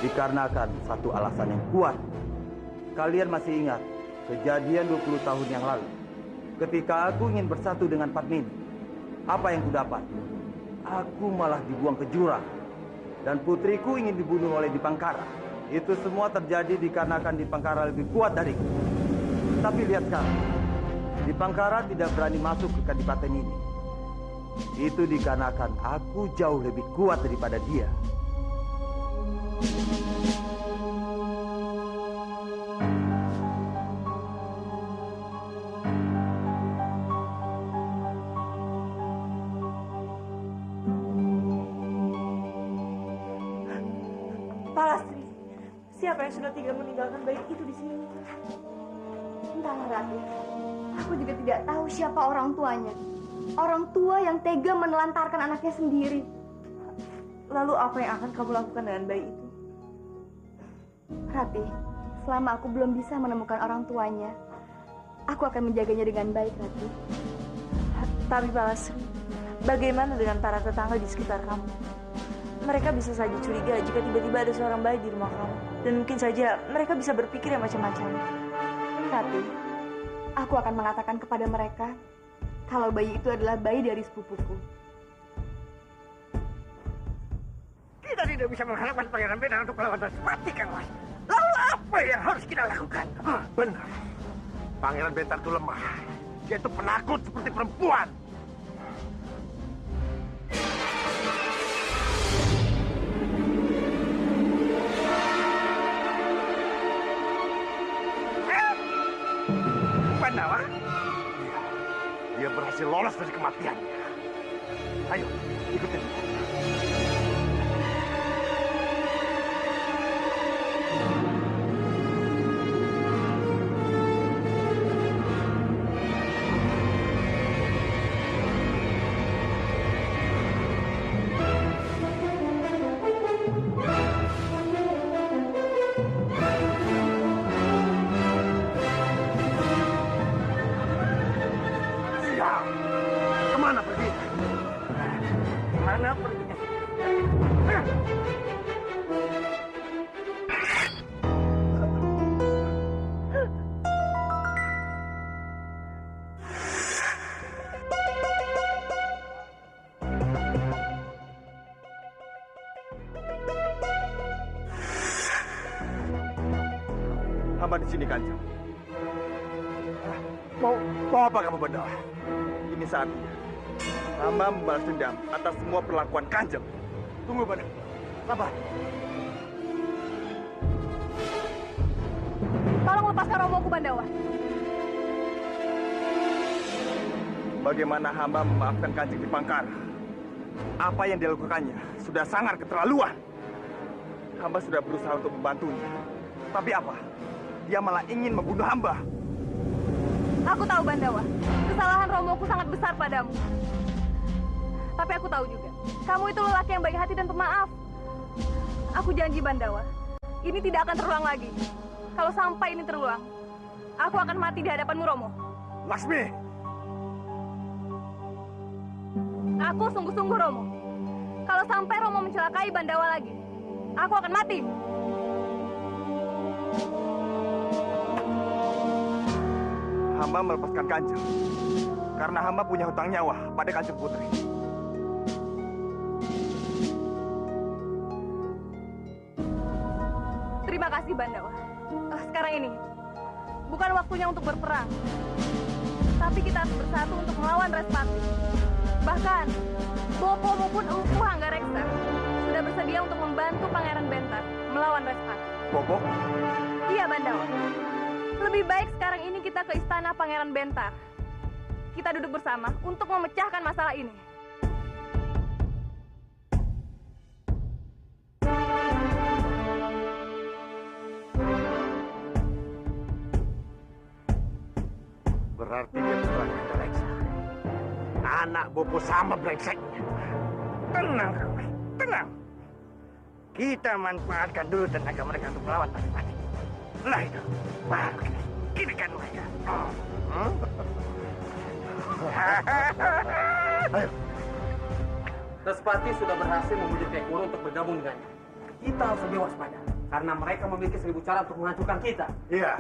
dikarenakan satu alasan yang kuat. Kalian masih ingat kejadian 20 tahun yang lalu ketika aku ingin bersatu dengan Padmin? Apa yang kudapat? Aku malah dibuang ke jurang dan putriku ingin dibunuh oleh Dipangkara. Itu semua terjadi dikarenakan Dipangkara lebih kuat dariku. Tapi lihat sekarang, Dipangkara tidak berani masuk ke kadipaten ini. Itu dikarenakan aku jauh lebih kuat daripada dia. Palastri, siapa yang sudah tinggal meninggalkan bayi itu di sini? Entahlah, Rati. Aku juga tidak tahu siapa orang tuanya. Orang tua yang tega menelantarkan anaknya sendiri. Lalu apa yang akan kamu lakukan dengan bayi itu? Rati, selama aku belum bisa menemukan orang tuanya, aku akan menjaganya dengan baik, Rati. Tapi Palastri, bagaimana dengan para tetangga di sekitar kamu? Mereka bisa saja curiga jika tiba-tiba ada seorang bayi di rumah kamu. Dan mungkin saja mereka bisa berpikir yang macam-macam. Rati, aku akan mengatakan kepada mereka kalau bayi itu adalah bayi dari sepupuku. Kita tidak bisa mengharapkan Pangeran Bentar untuk melawan Respati, Kang Mas. Lalu apa yang harus kita lakukan? Benar. Pangeran Bentar itu lemah. Dia itu penakut seperti perempuan. Pandawa? Dia berhasil lolos dari kematiannya. Ayo, ikutin. Kemana pergi? Kemana perginya? Hamba di sini, Kanjeng. Mau apa kamu, Bandawa? Ini saatnya hamba membalas dendam atas semua perlakuan Kanjeng. Tunggu, Bandawa. Sabar. Tolong lepaskan romoku, Bandawa. Bagaimana hamba memaafkan Kanjeng Dipangkara? Apa yang dilakukannya sudah sangat keterlaluan. Hamba sudah berusaha untuk membantunya. Tapi apa? Dia malah ingin membunuh hamba. Aku tahu, Bandawa. Kesalahan romoku sangat besar padamu. Tapi aku tahu juga, kamu itu lelaki yang baik hati dan pemaaf. Aku janji, Bandawa, ini tidak akan terulang lagi. Kalau sampai ini terulang, aku akan mati di hadapanmu, Romo. Laksmi! Aku sungguh-sungguh, Romo. Kalau sampai Romo mencelakai Bandawa lagi, aku akan mati. Hamba melepaskan Kanjeng karena hamba punya hutang nyawa pada Kanjeng Putri. Terima kasih, Bandawa. Sekarang ini bukan waktunya untuk berperang, tapi kita harus bersatu untuk melawan Respati. Bahkan Bopo maupun Empu Hanggareksa sudah bersedia untuk membantu Pangeran Bentar melawan Respati. Bopo? Iya, Bandawa. Lebih baik sekarang ini kita ke istana Pangeran Bentar. kita duduk bersama untuk memecahkan masalah ini. Berarti dia putranya Reksa. Anak bobo sama brengseknya. Tenang, kamu. Tenang. Kita manfaatkan dulu tenaga mereka untuk melawan Adipati. Lah itu. Baru kita kan mereka. Ayo. Respati sudah berhasil membujuk Kyai Kuro untuk bergabung dengannya. Kita harus lebih waspada karena mereka memiliki 1000 cara untuk menghancurkan kita. Iya,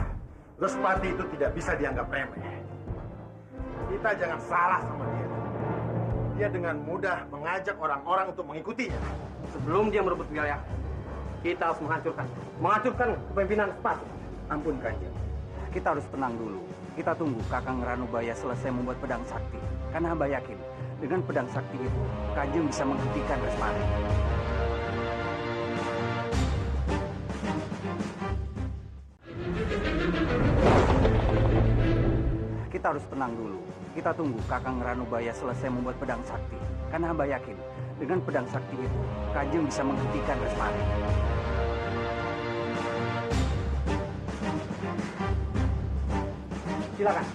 Respati itu tidak bisa dianggap remeh. Kita jangan salah sama dia. Dia dengan mudah mengajak orang-orang untuk mengikutinya. Sebelum dia merebut wilayah, kita harus menghancurkan kepemimpinan Respati. Ampun Kanjeng, kita harus tenang dulu. Kita tunggu Kakang Ranubaya selesai membuat pedang sakti. Karena hamba yakin, dengan pedang sakti itu, Kanjeng bisa menghentikan Respati. Kita harus tenang dulu. Kita tunggu Kakang Ranubaya selesai membuat pedang sakti. Karena hamba yakin, dengan pedang sakti itu, Kanjeng bisa menghentikan Respati. Silakan.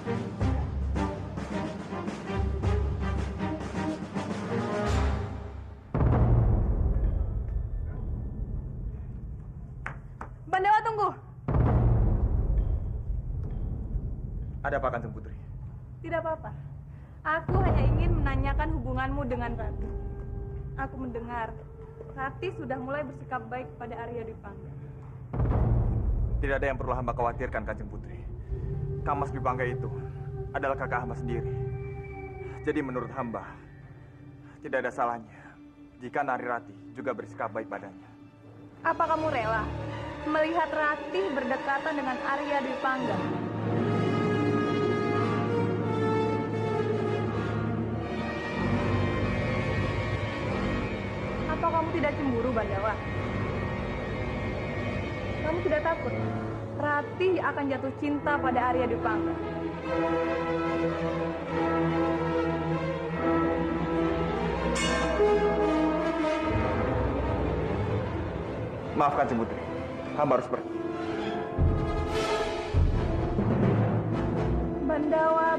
Bandawa, tunggu. Ada apa, Kanjeng Putri? Tidak apa-apa. Aku hanya ingin menanyakan hubunganmu dengan Rati. Aku mendengar Rati sudah mulai bersikap baik pada Arya Dwi Pangga. Tidak ada yang perlu hamba khawatirkan, Kanjeng Putri. Kamas Dwi Pangga itu adalah kakak hamba sendiri. Jadi menurut hamba, tidak ada salahnya jika Nari Rati juga bersikap baik padanya. Apa kamu rela melihat Ratih berdekatan dengan Arya Dwi Pangga? Apa kamu tidak cemburu, Bandawa? Kamu tidak takut Ratih akan jatuh cinta pada Arya Dwi Pangga? Maafkan si Putri, hamba harus pergi. Bandawa,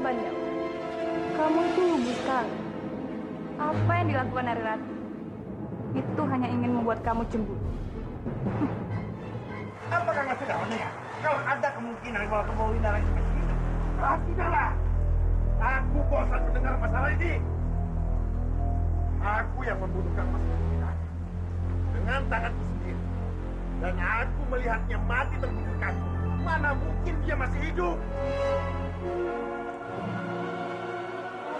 kamu itu lugu sekali. Apa yang dilakukan Nari Rati itu hanya ingin membuat kamu cemburu. Apakah nggak sudah mendengar? Kalau ada kemungkinan kalau kamu Winara itu masih hidup, tidaklah. Aku bosan mendengar masalah ini. Aku yang membunuhkan Mas Winara dengan tanganku sendiri. Dan aku melihatnya mati terbunuh kaki. Mana mungkin dia masih hidup?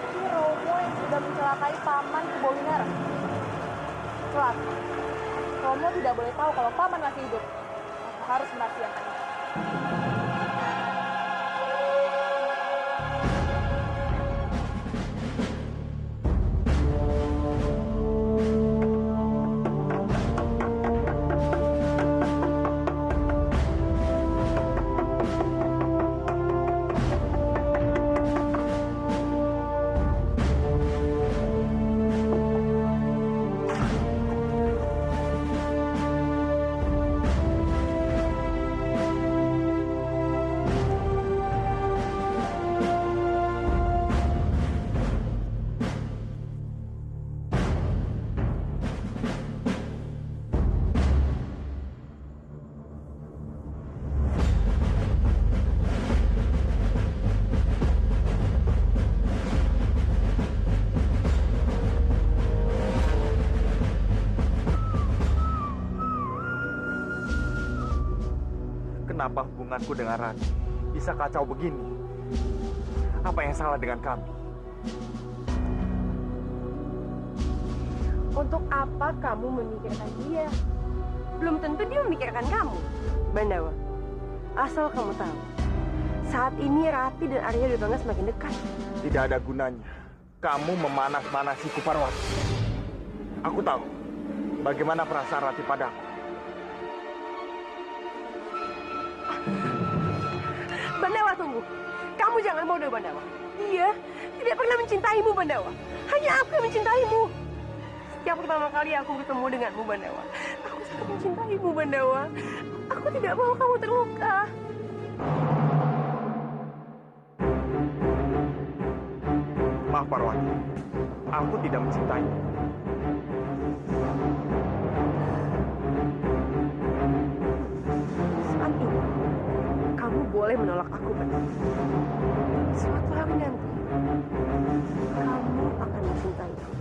Ini Romo yang sudah mencelakai paman Kubowinara. Celaka. Romo tidak boleh tahu kalau paman masih hidup. Aku harus merahasiakannya. Kenapa hubunganku dengan Rati bisa kacau begini? Apa yang salah dengan kami? Untuk apa kamu memikirkan dia? Belum tentu dia memikirkan kamu. Bandawa, asal kamu tahu, saat ini Rati dan Arya Dwi Pangga semakin dekat. Tidak ada gunanya kamu memanas-manasi Kuparwati. Aku tahu bagaimana perasaan Rati padaku. Bandawa, tunggu. Kamu jangan bodoh, Bandawa. dia tidak pernah mencintaimu, Bandawa. Hanya aku yang mencintaimu. Setiap pertama kali aku bertemu denganmu, Bandawa, aku sangat mencintaimu, Bandawa. Aku tidak mau kamu terluka. Maaf, Parwati. Aku tidak mencintaimu. Saat ini, kamu boleh menolak aku, Bandawa. Suatu hari nanti, kamu akan mencintaiku.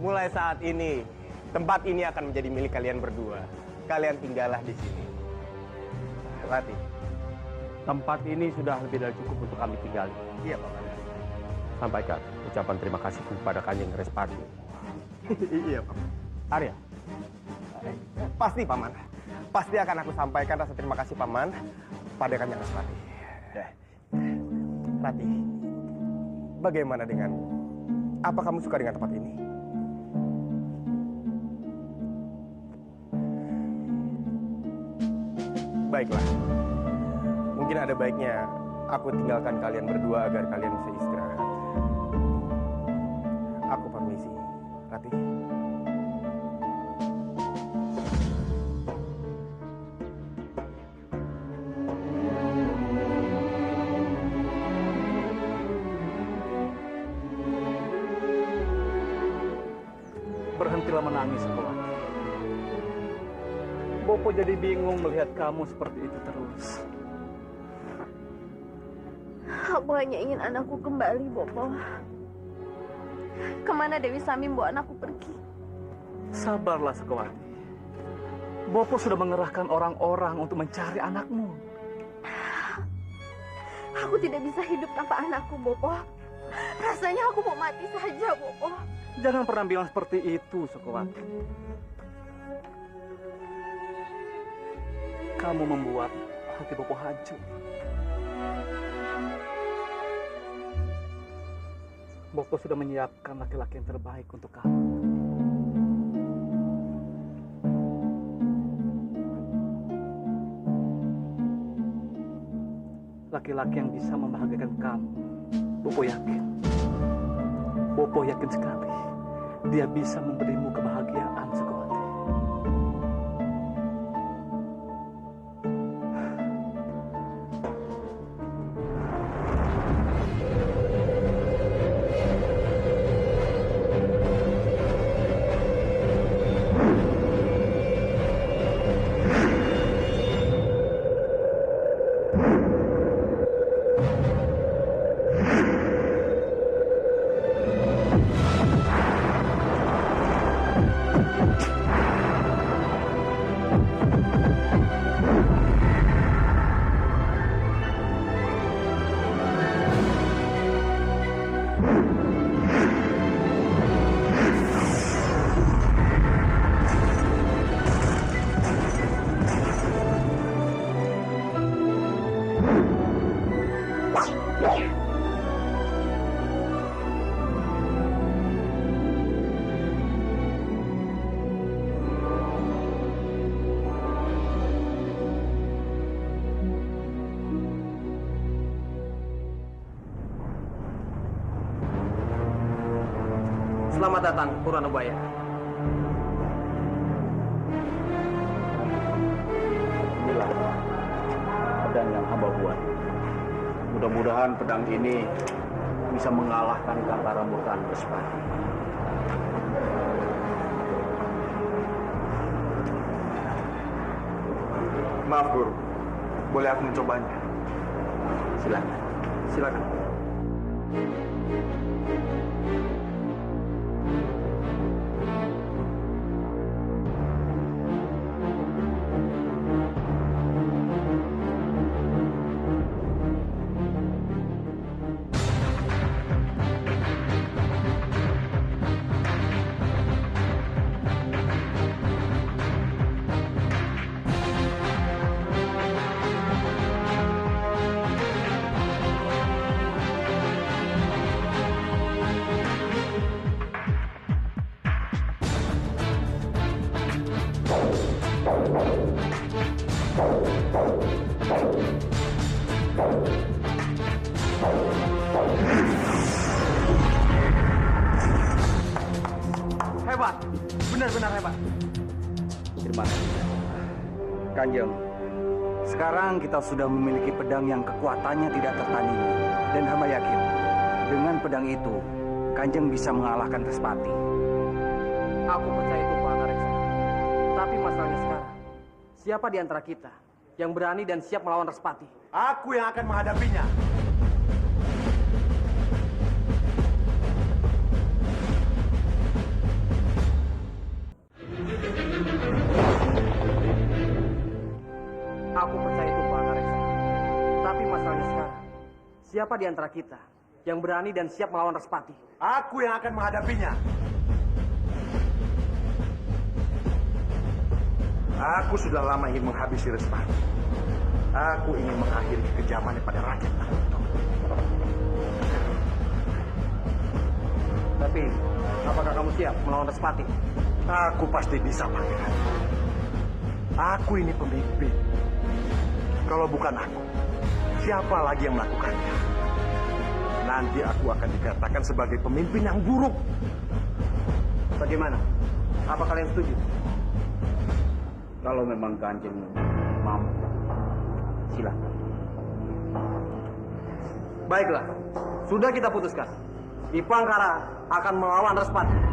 Mulai saat ini, tempat ini akan menjadi milik kalian berdua. Kalian tinggallah di sini. Rati. Tempat ini sudah lebih dari cukup untuk kami tinggali. Iya, Paman. Sampaikan ucapan terima kasih kepada Kanjeng Respati. Iya, Paman. Arya. Pasti, Paman. Pasti akan aku sampaikan rasa terima kasih, Paman, pada Kanjeng Respati. Rati, bagaimana denganmu? Apa kamu suka dengan tempat ini? Baiklah. Mungkin ada baiknya aku tinggalkan kalian berdua agar kalian bisa istirahat. Aku permisi, Rati. Berhentilah menangis, Sukawati. Bopo jadi bingung melihat kamu seperti itu terus. Aku hanya ingin anakku kembali, Bopo. Kemana Dewi Sami membawa anakku pergi? Sabarlah, Sukawati. Bopo sudah mengerahkan orang-orang untuk mencari anakmu. Aku tidak bisa hidup tanpa anakku, Bopo. Rasanya aku mau mati saja, Bopo. Jangan pernah bilang seperti itu, Sukawati. Kamu membuat hati Bopo hancur. Bopo sudah menyiapkan laki-laki yang terbaik untuk kamu. Laki-laki yang bisa membahagiakan kamu. Bopo yakin. Bopo yakin sekali. Dia bisa memberimu kebahagiaan, Sukawati. Selamat datang, Puranubaya. Inilah pedang yang hamba buat. Mudah-mudahan pedang ini bisa mengalahkan Gangkara Murkaan Respati. Maaf, Guru. Boleh aku mencobanya? Silakan. Silakan. Hebat, benar-benar hebat. Terima kasih. Kanjeng, sekarang kita sudah memiliki pedang yang kekuatannya tidak tertandingi. Dan hamba yakin, dengan pedang itu, Kanjeng bisa mengalahkan Respati. Aku percaya itu Pak Angareksa. Tapi masalahnya sekarang, siapa di antara kita yang berani dan siap melawan Respati? Aku yang akan menghadapinya. Aku percaya itu Pak Angareksa. Tapi masalahnya sekarang, siapa di antara kita yang berani dan siap melawan Respati? Aku yang akan menghadapinya. Aku sudah lama ingin menghabisi Respati. Aku ingin mengakhiri kekejamannya pada rakyat Naruto. Tapi, apakah kamu siap melawan Respati? Aku pasti bisa, Pangeran. Aku ini pemimpin. Kalau bukan aku, siapa lagi yang melakukannya? Nanti aku akan dikatakan sebagai pemimpin yang buruk. Bagaimana? Apa kalian setuju? Kalau memang Kanjeng mampu, silakan. Baiklah, sudah kita putuskan. Dipangkara akan melawan Respati.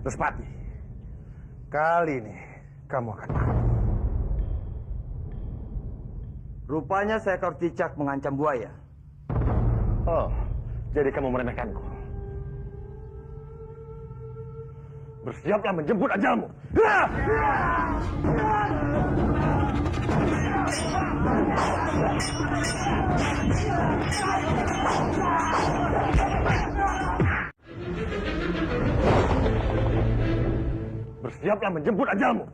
Respati, kali ini kamu akan mati. Rupanya seekor cicak mengancam buaya. Oh, jadi kamu meremehkanku. Bersiaplah menjemput ajalmu. Bersiaplah menjemput ajalmu.